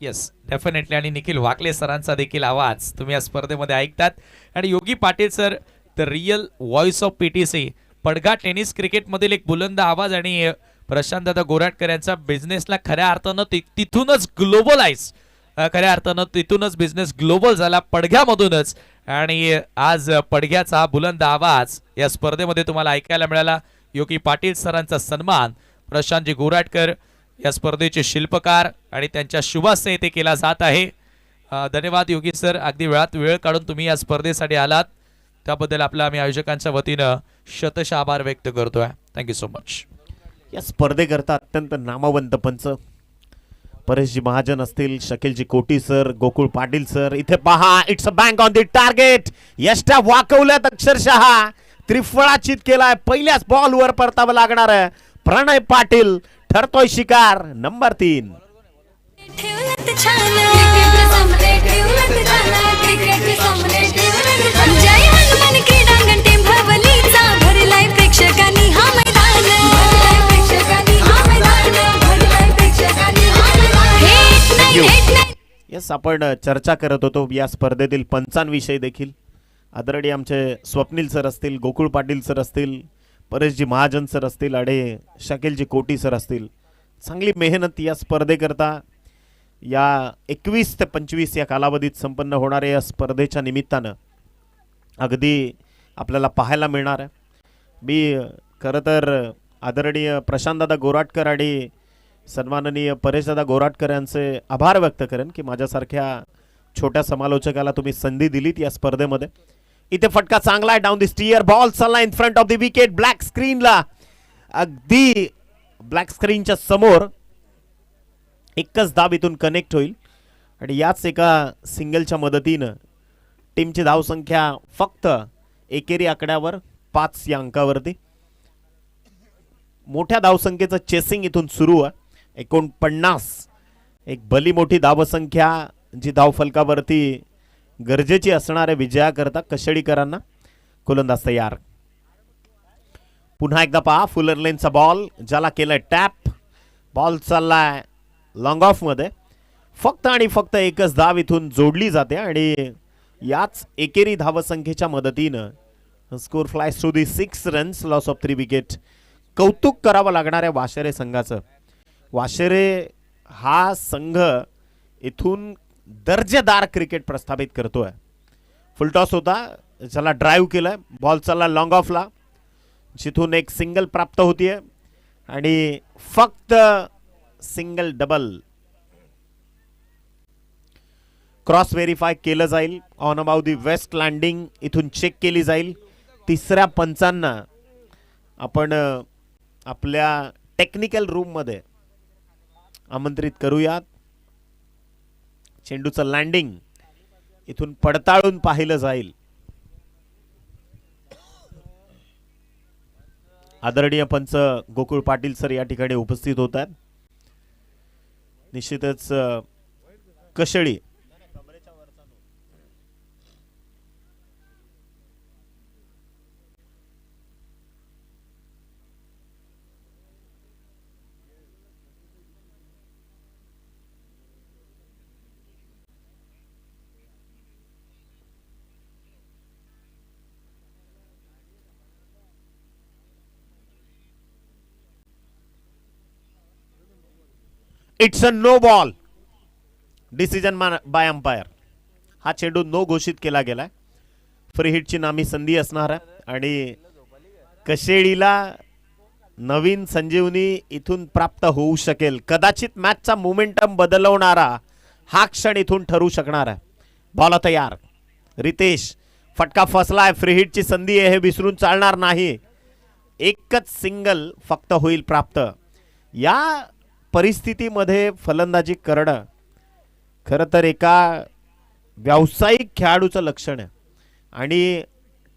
येस डेफिनेटली, आणि निखिल वाकले सरांचा देखील आवाज तुम्ही या स्पर्धेमध्ये ऐकतात. आणि Yogi Patil sir the real voice of PTC, Padgha tennis क्रिकेटमधील एक बुलंद आवाज, आणि प्रशांत दादा गोराटकर यांचा बिझनेसला खऱ्या अर्थानं तिथूनच ग्लोबलाइज, खऱ्या अर्थानं तिथूनच बिझनेस ग्लोबल झाला पडघ्यामधूनच. आणि आज पडघ्याचा बुलंद आवाज या स्पर्धेमध्ये तुम्हाला ऐकायला मिळाला. योगी पाटील सरांचा सन्मान प्रशांतजी गोराटकर या स्पर्धेचे शिल्पकार आणि त्यांच्या शुभास्ते येथे केला जात आहे. धन्यवाद योगी सर, अगदी वेळात वेळ काढून तुम्ही या स्पर्धेसाठी आलात त्याबद्दल आपल्या आम्ही आयोजकांच्या वतीनं शतशः आभार व्यक्त करतोय. Thank you so much. या स्पर्धेकरता अत्यंत नामवंत पंच परेशजी महाजन असतील, शकीलजी कोटी सर, गोकुळ पाटील सर. इथे पहा, it's a bang on the target. यष्टा वाकवल्यात अक्षरशः, त्रिफळाचित केलाय. पहिल्याच बॉलवर परतावं लागणार आहे. प्रणय पाटील ठरतोय शिकार नंबर 3. ठेवलंत छान क्रिकेट सम्राट, ठेवलंत छान क्रिकेट सम्राट, ठेवलंत छान. जय हनुमान क्रीडांगण टीम भरवलीचा, भरलाय प्रेक्षकांनी हा मैदान, भरलाय प्रेक्षकांनी हा मैदान, भरलाय प्रेक्षकांनी हा मैदान. हेट नाही, हेट नाही. यस, आपण चर्चा करत होतो या स्पर्धेतील पंचांविषयी देखील. आदरणीय आमचे स्वप्नील सर असतील, गोकुळ पाटील सर असतील, परेशजी महाजन सर असतील आणि शकीलजी कोटी सर असतील. चांगली मेहनत या स्पर्धेकरता या 21 ते 25 या कालावधीत संपन्न होणाऱ्या या स्पर्धेच्या निमित्तानं अगदी आपल्याला पाहायला मिळणार आहे. मी खरं तर आदरणीय प्रशांतदादा गोराटकर आणि सन्माननीय परेशदादा गोराटकर यांचे आभार व्यक्त करेन की माझ्यासारख्या छोट्या समालोचकाला तुम्ही संधी दिलीत या स्पर्धेमध्ये. इथे फटका चांगला आहे, डाऊन द स्टीयर, बॉल चालला in front of the wicket, black स्क्रीनला, अगदी ब्लॅक स्क्रीनच्या समोर. एकच धाव इथून कनेक्ट होईल आणि याच एका सिंगलच्या मदतीनं टीमची धावसंख्या फक्त एकेरी आकड्यावर 5 या अंकावरती. मोठ्या धावसंख्येचं चेसिंग इथून सुरू आहे. 49 एक भली मोठी धावसंख्या जी धावफलकावरती गरजेची असणाऱ्या विजयाकरता कशेडीकरांना. गोलंदाज तयार. पुन्हा एकदा पहा, फुलर लेनचा बॉल ज्याला केलाय टॅप, बॉल चाललाय लॉंग ऑफ मध्ये. फक्त आणि फक्त एकच धाव इथून जोडली जाते आणि याच एकेरी धावसंख्येच्या मदतीनं score flies to the 6 runs, loss of 3 wicket. कौतुक करावं लागणाऱ्या वाशेरे संघाचं. वाशेरे हा संघ इथून दर्जेदार क्रिकेट प्रस्थापित करतोय. फुलटॉस होता, ज्याला ड्राईव्ह केलाय, बॉल चालला लॉंग ऑफला, जिथून एक सिंगल प्राप्त होतीये आणि फक्त सिंगल डबल. क्रॉस व्हेरीफाय केलं जाईल. On about the waist landing इथून चेक केली जाईल. तिसऱ्या पंचांना आपण आपल्या टेक्निकल रूममध्ये आमंत्रित करूयात. चेंडूचं लँडिंग इथून पडताळून पाहिलं जाईल. आदरणीय पंच गोकुळ पाटील सर या ठिकाणी उपस्थित होतात. निश्चितच कशेडी it's a no ball. Decision by umpire. हा चेंडू नो घोषित केला गेलाय. फ्री हिटची नामी संधी असणार आहे आणि कशेडीला नवीन संजीवनी इथून प्राप्त होऊ शकेल. कदाचित मॅचचा मोमेंटम बदलवणारा हा क्षण इथून ठरू शकणार आहे. बॉल तयार. रितेश, फटका फसलाय. फ्री हिटची संधी आहे, हे विसरून चालणार नाही. एकच सिंगल फक्त होईल प्राप्त. या परिस्थितीमध्ये फलंदाजी करणं खरं तर एका व्यावसायिक खेळाडूचं लक्षण आहे आणि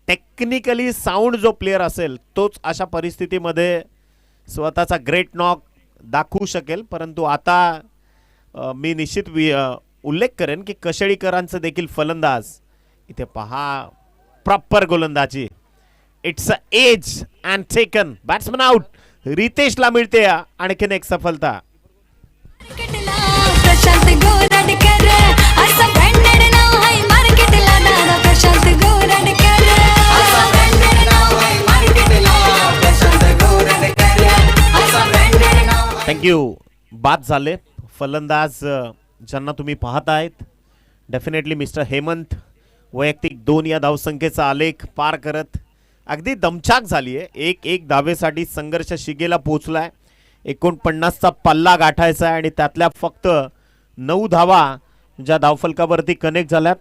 टेक्निकली साऊंड जो प्लेयर असेल तोच अशा परिस्थितीमध्ये स्वतःचा ग्रेट नॉक दाखवू शकेल. परंतु आता मी निश्चित उल्लेख करेन की कशेडीकरांचे देखील फलंदाज इथे पहा प्रॉपर गोलंदाजी. It's a edge and taken. Batsman out. रितेशला मिळते आणखीन एक सफलता. मार्केटला प्रशांत गोरडकर असं ब्रँडेड नाव आहे मार्केटला दादा प्रशांत गोरडकर असं ब्रँडेड नाव आहे मार्केटला प्रशांत गोरडकर असं ब्रँडेड नाव. थँक्यू. बाद झाले फलंदाज ज्यांना तुम्ही पाहत आहेत. डेफिनेटली मिस्टर हेमंत वैयक्तिक 2 या धावसंख्येचा आलेख पार करत अगदी दमछाक झाली आहे. एक धावेसाठी संघर्ष शिगेला पोहोचलाय. 49चा पल्ला गाठायचा आहे आणि त्यातल्या फक्त 9 धावा ज्या धावफलकावरती कनेक्ट झाल्यात.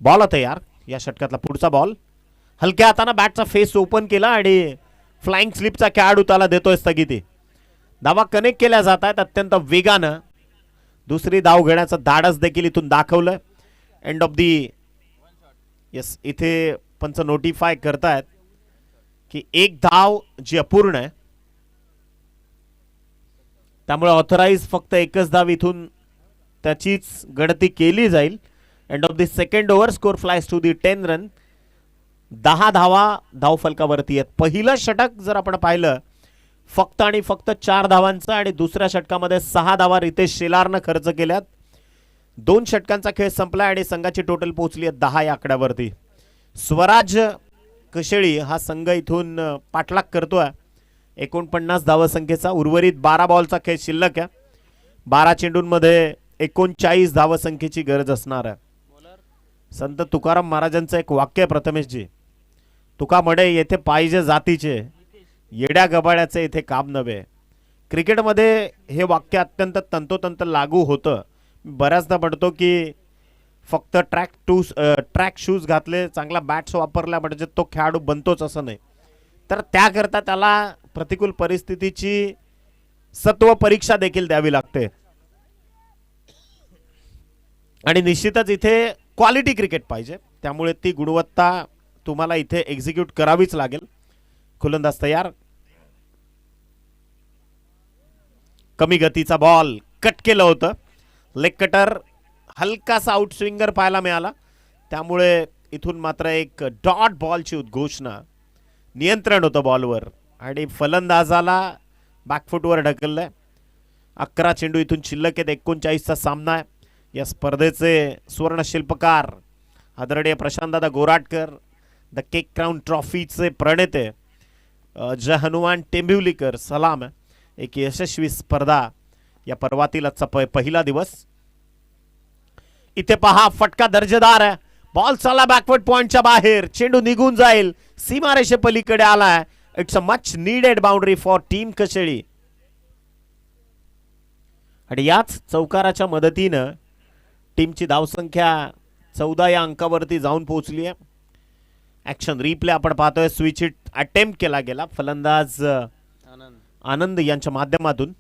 बॉल तयार. या षटकातला पुढचा बॉल हलक्या हाताने बॅटचा फेस ओपन केला आणि फ्लाइंग स्लिपचा खेळाडू त्याला देतोय स्थगिती. धावा कनेक्ट केल्या जात आहेत अत्यंत वेगानं. दुसरी धाव घेण्याचं धाडस देखील इथून दाखवलं. End of the. यस, इथे पंच नोटिफाय करतायत की एक धाव जी अपूर्ण आहे त्यामुळे ऑथराइज फक्त एकच धाव इथून त्याचीच गणती केली जाईल. End of the second over score flies to the 10 run. 10 धावा धावफलकावरती आहेत. पहिलं षटक जर आपण पाहिलं फक्त आणि फक्त 4 धावांचं आणि दुसऱ्या षटकामध्ये 6 धावा रितेश शेलारनं खर्च केल्यात. 2 षटकांचा खेळ संपला आणि संघाची टोटल पोहोचली आहे 10 या आकड्यावरती. स्वराज कशेळी हा संघ इथून पाठलाग करतोय 49 धावसंख्येचा. उर्वरित 12 बॉलचा खेळ शिल्लक आहे. 12 चेंडूंमध्ये 39 धावसंख्येची गरज असणार आहे. संत तुकाराम महाराजांचं एक वाक्य आहे प्रथमेशजी. तुका म्हणे येथे पाहिजे जातीचे येड्या गबाड्याचे इथे काम नव्हे. क्रिकेटमध्ये हे वाक्य अत्यंत तंतोतंत लागू होतं. बऱ्याचदा म्हणतो की फक्त ट्रॅक शूज घातले चांगला बॅट्स वापरला म्हणजे तो खेळाडू बनतोच असं नाही. तर त्याकरता त्याला प्रतिकूल परिस्थितीची सत्व परीक्षा देखील द्यावी लागते. आणि निश्चितच इथे क्वालिटी क्रिकेट पाहिजे त्यामुळे ती गुणवत्ता तुम्हाला इथे एक्झिक्यूट करावीच लागेल. गोलंदाज तयार. कमी गतीचा बॉल कट केलं होतं. लेग कटर हलकासा आउट स्विंगर पाहायला मिळाला त्यामुळे इथून मात्र एक डॉट बॉलची उद्घोषणा. नियंत्रण होतं बॉलवर आणि फलंदाजाला बॅकफुटवर ढकललंय. 11 चेंडू इथून शिल्लक आहेत. 39चा सामना आहे. या स्पर्धेचे सुवर्ण शिल्पकार आदरणीय प्रशांतदादा गोराटकर, द केक क्राउन ट्रॉफीचे प्रणेते जय हनुमान टेंबिवलीकर सलाम. एक यशस्वी स्पर्धा या पर्वातील आजचा पहिला दिवस. इथे पहा फटका दर्जेदार आहे. बॉल चालला बॅकवर्ड पॉइंटच्या बाहेर. चेंडू निघून जाईल. सीमारेषे पलीकडे आलाय. It's a much needed boundary for team Kasheli. आणि याच चौकाराच्या मदतीनं टीमची धावसंख्या 14 या अंकावरती जाऊन पोहोचली आहे. ऍक्शन रिप्ले आपण पाहतोय. स्विच हिट अटेम्प्ट केला गेला फलंदाज आनंद यांच्या माध्यमातून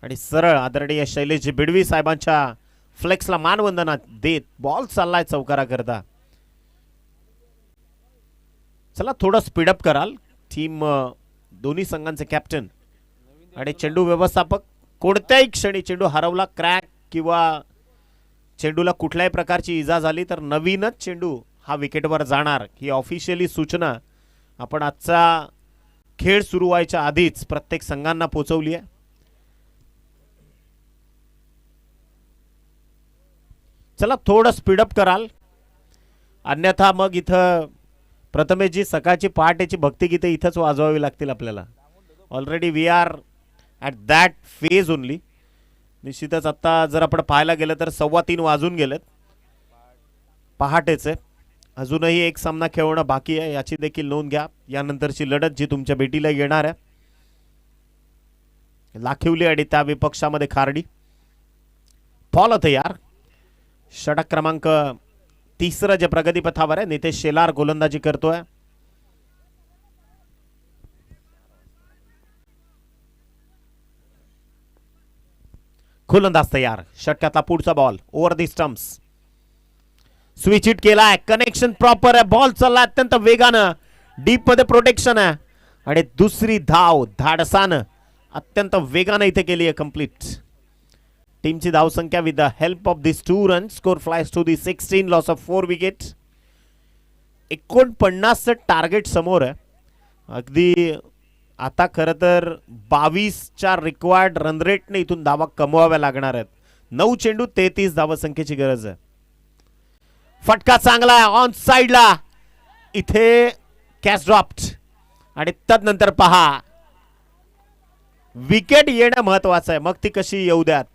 आणि सरळ आदरणीय शैलेश बिडवी साहेबांच्या फ्लेक्सला मानवंदना देत बॉल चाललाय चौकारा करता. चला थोडं स्पीडअप कराल. टीम दोन्ही संघांचे कॅप्टन आणि चेंडू व्यवस्थापक कोणत्याही क्षणी चेंडू हरवला, क्रॅक किंवा चेंडूला कुठल्याही प्रकारची इजा झाली तर नवीनच चेंडू हा विकेटवर जाणार ही ऑफिशियली सूचना आपण आजचा खेळ सुरू व्हायच्या आधीच प्रत्येक संघांना पोहोचवली आहे. चला थोडं स्पीडअप कराल अन्यथा मग इथं प्रथमेशजी सकाळची पहाटेची भक्तिगीते इथंच वाजवावी लागतील आपल्याला. Already we are at that phase only. निश्चितच आता जर आपण पाहायला गेलं तर 3:15 वाजून गेलेत पहाटेचे. अजूनही एक सामना खेळवणं बाकी आहे याची देखील नोंद घ्या. यानंतरची लढत जी तुमच्या भेटीला येणार आहे लाखिवली आणि त्या विपक्षामध्ये खार्डी. फॉल तयार. षटक क्रमांक 3 जे प्रगतीपथावर आहे. नितेश शेलार गोलंदाजी करतोय. गोलंदाज तयार. षटकातला पुढचा बॉल ओव्हर दी स्टंप्स. स्विच हिट केलाय. कनेक्शन प्रॉपर आहे. बॉल चालला अत्यंत वेगानं. डीप मध्ये प्रोटेक्शन आहे आणि दुसरी धाव धाडसानं अत्यंत वेगानं इथे केली आहे कंप्लीट. टीमची धावसंख्या with the help of this 2 run score flies to the 16 loss of 4 wicket. 49 target समोर आहे. अगदी आता खरं तर 22च्या रिक्वायर्ड रन रेटने इथून धावा कमवाव्या लागणार आहेत. 9 चेंडू 33 धावसंख्येची गरज आहे. फटका चांगला आहे ऑन साइडला, इथे कॅच ड्रॉप्ड आणि तदनंतर पहा विकेट येणं महत्वाचं आहे, मग ती कशी येऊ द्यात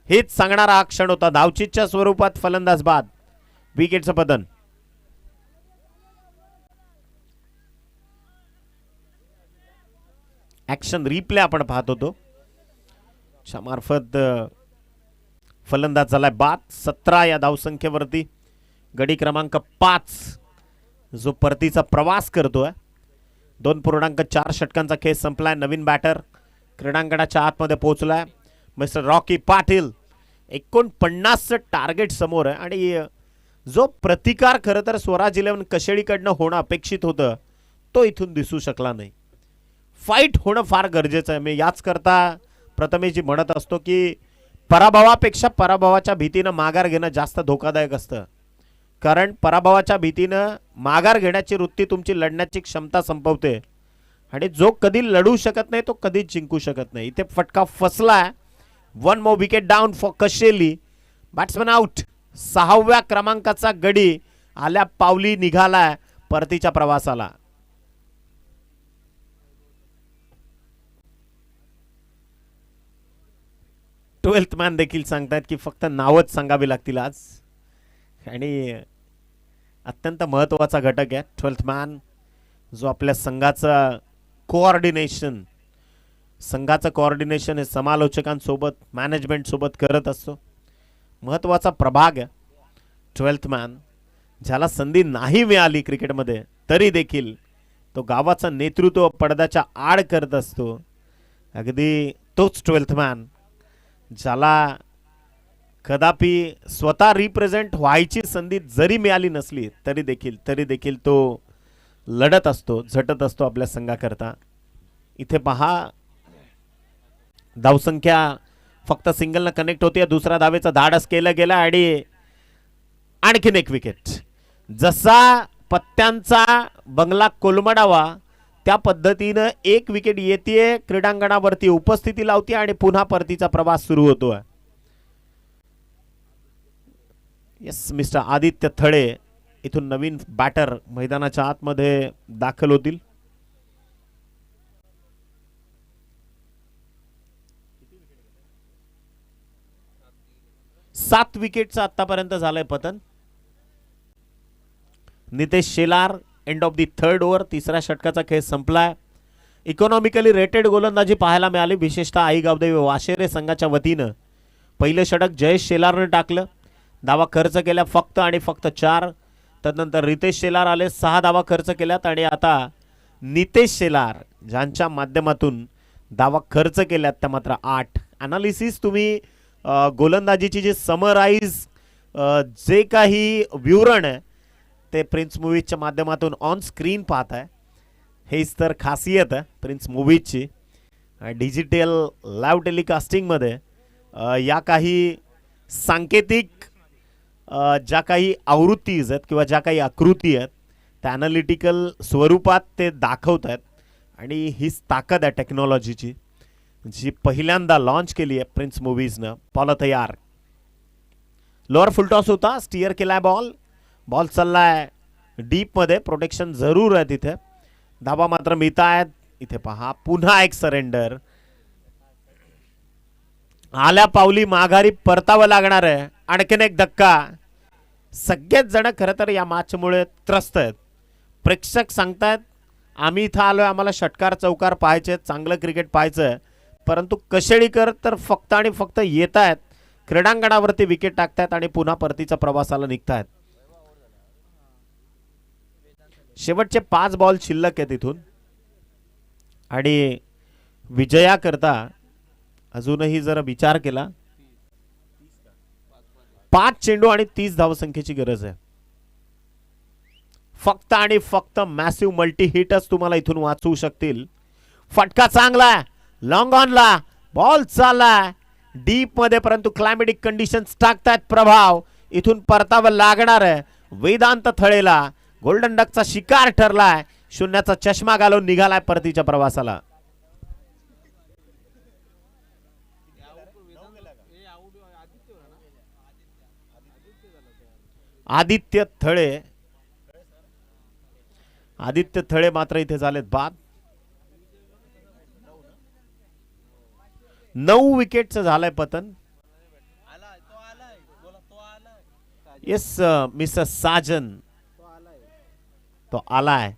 हेच सांगणारा हा क्षण होता. धावचीच्या स्वरूपात फलंदाज बाद, विकेटचं पतन. ऍक्शन रिप्ले आपण पाहत होतो, मार्फत फलंदाज झालाय बाद. 17 या धावसंख्येवरती गडी क्रमांक 5 जो परतीचा प्रवास करतोय. 2.4 षटकांचा खेळ संपलाय. नवीन बॅटर क्रीडांगणाच्या आतमध्ये पोहोचलाय मिस्टर रॉकी पाटील. 49 टार्गेट समोर आहे आणि जो प्रतिकार खरं तर स्वराज 11 कशेळीकडनं होणं अपेक्षित होतं तो इथून दिसू शकला नाही. फाईट होणं फार गरजेचं आहे. मी याच करता प्रथमेशजी म्हणत असतो की पराभवापेक्षा पराभवाच्या भीतीनं माघार घेणं जास्त धोकादायक असतं, कारण पराभवाच्या भीतीनं माघार घेण्याची वृत्ती तुमची लढण्याची क्षमता संपवते आणि जो कधी लढू शकत नाही तो कधीच जिंकू शकत नाही. इथे फटका फसलाय. 1 more wicket down for Kasheli. Batsman out. 6व्या क्रमांकाचा गडी आल्या पावली निघालाय परतीच्या प्रवासाला. 12th मॅन देखील सांगतात की फक्त नावच सांगावी लागतील आज, आणि अत्यंत महत्त्वाचा घटक आहे 12th मॅन, जो आपल्या संघाचा कोऑर्डिनेशन हे समालोचकांसोबत मॅनेजमेंट सोबत करत असतो. महत्त्वाचा प्रभाग आहे 12th मॅन, ज्याला संधी नाही मिळाली क्रिकेटमध्ये तरी देखील तो गावाचं नेतृत्व पडद्याच्या आड करत असतो. अगदी तोच 12th मॅन ज्याला कदापि स्वतः रिप्रेझेंट व्हायची संधी जरी मिळाली नसली तरी देखील तो लढत असतो, झटत असतो आपल्या संघाकरता. इथे पहा धावसंख्या फक्त सिंगलनं कनेक्ट होते. दुसरा धावेचा धाडस केलं गेलं आणि आणखीन एक विकेट. जसा पत्त्यांचा बंगला कोलमडावा त्या पद्धतीनं एक विकेट येते, क्रीडांगणावरती उपस्थिती लावते आणि पुन्हा परतीचा प्रवास सुरू होतोय. यस, मिस्टर आदित्य थळे इथून नवीन बॅटर मैदानाच्या आतमध्ये दाखल होतील. सात विकेटचं आतापर्यंत झालंय पतन. Nitesh Shelar end of the 3rd over, तिसऱ्या षटकाचा खेळ संपलाय. इकॉनॉमिकली रेटेड गोलंदाजी पाहायला मिळाली, विशेषतः आई गावदेवी वाशेरे संघाच्या वतीनं. पहिलं षटक जयेश शेलारने टाकलं, धावा खर्च केल्या फक्त आणि फक्त 4. तदनंतर रितेश शेलार आले, 6 धावा खर्च केल्यात आणि आता नितेश शेलार ज्यांच्या माध्यमातून धावा खर्च केल्यात त्या मात्र 8. अनालिसिस तुम्ही गोलंदाजीची जी समराईज जे काही विवरण आहे ते प्रिन्स मूवीजच्या माध्यमातून ऑन स्क्रीन पाहताय. हेच तर खासियत आहे प्रिन्स मूवीजची. डिजिटल लाईव्ह टेलिकास्टिंगमध्ये या काही सांकेतिक ज्या काही आवृत्तीज आहेत किंवा ज्या काही आकृती आहेत त्या ॲनालिटिकल स्वरूपात ते दाखवत आहेत, आणि हीच ताकद आहे टेक्नॉलॉजीची जी पहिल्यांदा लॉन्च केली आहे प्रिन्स मूवीजनं. पॉल तयार, लोअर फुलटॉस होता, स्टिअर केलाय बॉल चाललाय डीप मध्ये, प्रोटेक्शन जरूर आहे तिथे, धाबा मात्र मिळत आहेत. इथे पहा पुन्हा एक सरेंडर, आल्या पावली माघारी परतावं लागणार आहे. आणखीन एक धक्का. सगळेच जण खरं तर या मॅचमुळे त्रस्त आहेत. प्रेक्षक सांगतायत आम्ही इथं आलोय, आम्हाला षटकार चौकार पाहायचे, चांगलं क्रिकेट पाहायचंय, परंतु कशेळीकर तर फक्त आणि फक्त येत आहेत, क्रीडांगणावरती विकेट टाकतायत आणि पुन्हा परतीच्या प्रवासाला निघतायत. शेवटचे 5 बॉल शिल्लक आहेत इथून, आणि विजयाकरता अजूनही जर विचार केला 5 चेंडू आणि 30 धावसंख्येची गरज आहे. फक्त आणि फक्त मॅसिव्ह मल्टी हिटच तुम्हाला इथून वाचवू शकतील. फटका चांगला, लॉंग ऑनला बॉल चाललाय डीप मध्ये, परंतु क्लायमेटिक कंडिशन्स टाकतायत प्रभाव. इथून परतावं लागणार आहे वेदांत थळेला. गोल्डन डकचा शिकार ठरलाय. शून्याचा चष्मा घालून निघालाय परतीच्या प्रवासाला. आदित्य थळे मात्र इथे झालेत बाद. 9 विकेटचं झालंय पतन. येस मिस्टर साजन तो आलाय.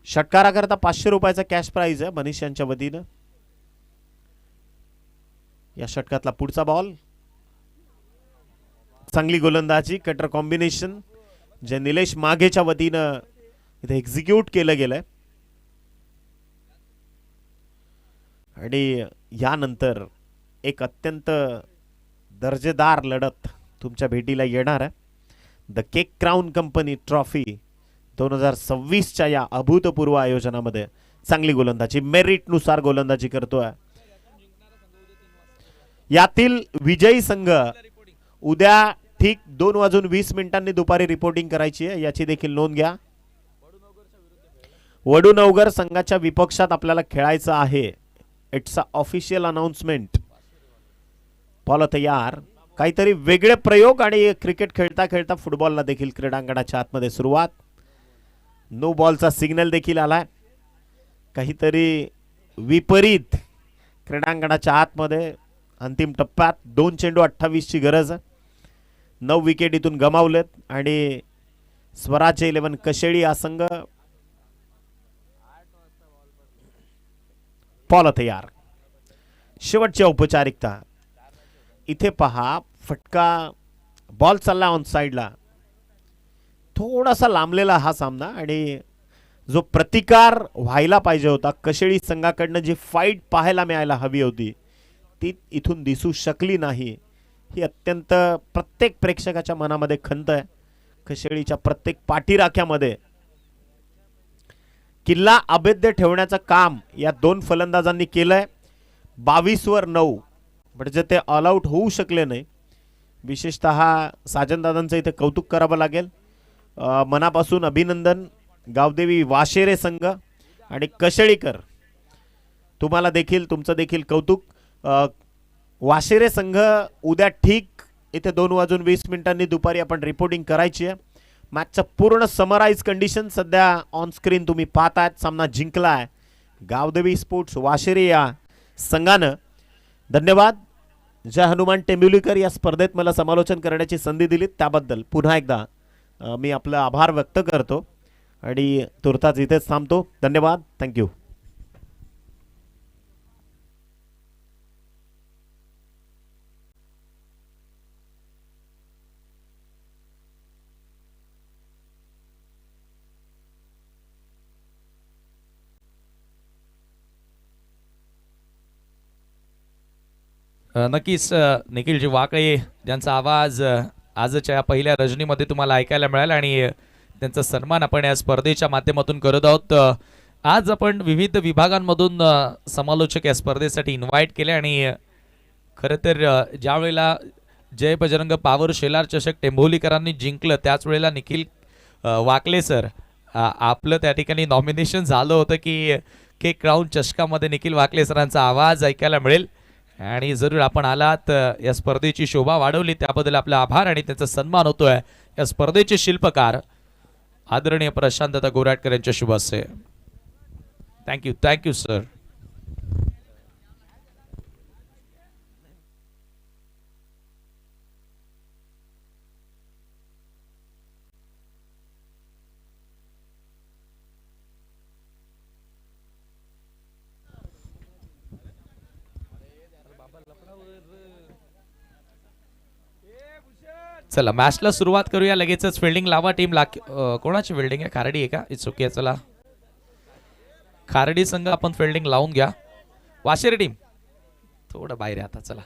षटकाराकरता 500 रुपयाचा कॅश प्राइज आहे मनीष यांच्या वतीनं. या षटकातला पुढचा बॉल. चांगली गोलंदाजी, कटर कॉम्बिनेशन जे निलेश माघेच्या वतीनं इथे एक्झिक्यूट केलं गेलंय. आणि यानंतर एक अत्यंत दर्जेदार लढत तुमच्या भेटीला येणार आहे. The cake crown company trophy 2026च्या या अभूतपूर्व आयोजनामध्ये चांगली गोलंदाजी, मेरिट नुसार गोलंदाजी करतोय. यातील विजयी संघ उद्या ठीक 2:20 दुपारी रिपोर्टिंग करायची आहे, याची देखील नोंद घ्या. वडूनवगर संघाच्या विपक्षात आपल्याला खेळायचं आहे. It's a official announcement. Paul तयार. काहीतरी वेगळे प्रयोग आणि क्रिकेट खेळता खेळता फुटबॉलला देखील क्रीडांगणाच्या आतमध्ये सुरुवात. नो बॉलचा सिग्नल देखील आलाय. काहीतरी विपरीत क्रीडांगणाच्या आतमध्ये अंतिम टप्प्यात 2 चेंडू 28 ची गरज आहे. 9 विकेट इथून गमावलेत आणि स्वराज्य 11 कशेळी हा संघ. पॉल तयार. शेवटची औपचारिकता. इथे पहा फटका बॉल चालला ऑन साइडला. थोडासा लांबलेला हा सामना आणि जो प्रतिकार व्हायला पाहिजे होता कशेळी संघाकडनं, जी फाईट पाहायला मिळायला हवी होती ती इथून दिसू शकली नाही. ही अत्यंत प्रत्येक प्रेक्षकाच्या मनामध्ये खंत आहे. कशेळीच्या प्रत्येक पाठीराख्यामध्ये किल्ला अभेद्य ठेवण्याचं काम या 2 फलंदाजांनी केलंय. 22 वर 9 म्हणजे ते ऑल आउट होऊ शकले नाही. विशेषतः साजनदादांचं इथे कौतुक करावं लागेल. मनापासून अभिनंदन. गावदेवी वाशेरे संघ आणि कशेळीकर तुम्हाला देखील, तुमचं देखील कौतुक. वाशेरे संघ उद्या ठीक इथे 2:20 दुपारी आपण रिपोर्टिंग करायची आहे. मॅचचं पूर्ण समराइज कंडिशन सध्या ऑन स्क्रीन तुम्ही पाहतायत. सामना जिंकलाय गावदेवी स्पोर्ट्स वाशेरे या संघानं. धन्यवाद. जय हनुमान टेंबुलीकर या स्पर्धेत मला समालोचन करण्याची संधी दिली त्याबद्दल पुन्हा एकदा मी आपलं आभार व्यक्त करतो आणि तुर्तास इथेच थांबतो. धन्यवाद. थँक्यू. नक्कीच निखिलजी वाकळे ज्यांचा आवाज आजच्या या पहिल्या रजनीमध्ये तुम्हाला ऐकायला मिळाला आणि त्यांचा सन्मान आपण या स्पर्धेच्या माध्यमातून करत आहोत. आज आपण विविध विभागांमधून समालोचक या स्पर्धेसाठी इन्व्हाइट केले आणि खरं तर ज्या वेळेला जय बजरंग पावर शेलार चषक टेंभोलीकरांनी जिंकलं त्याच वेळेला निखिल वाकले सर आपलं त्या ठिकाणी नॉमिनेशन झालं होतं की केक क्राउन चषकामध्ये निखिल वाकले सरांचा आवाज ऐकायला मिळेल. आणि जरूर आपण आलात, या स्पर्धेची शोभा वाढवली त्याबद्दल आपला आभार आणि त्यांचा सन्मान होतोय. या स्पर्धेचे शिल्पकार आदरणीय प्रशांतता गोराटकर यांच्या शुभ हस्ते. थँक्यू. Thank you sir. चला मॅचला सुरुवात करूया. लगेचच फिल्डिंग लावा. टीम कोणाची फिल्डिंग आहे? खारडी आहे का? It's okay. चला खारडी संघ आपण फिल्डिंग लावून घ्या. वाशेरे टीम थोडं बाहेर आहे आता. चला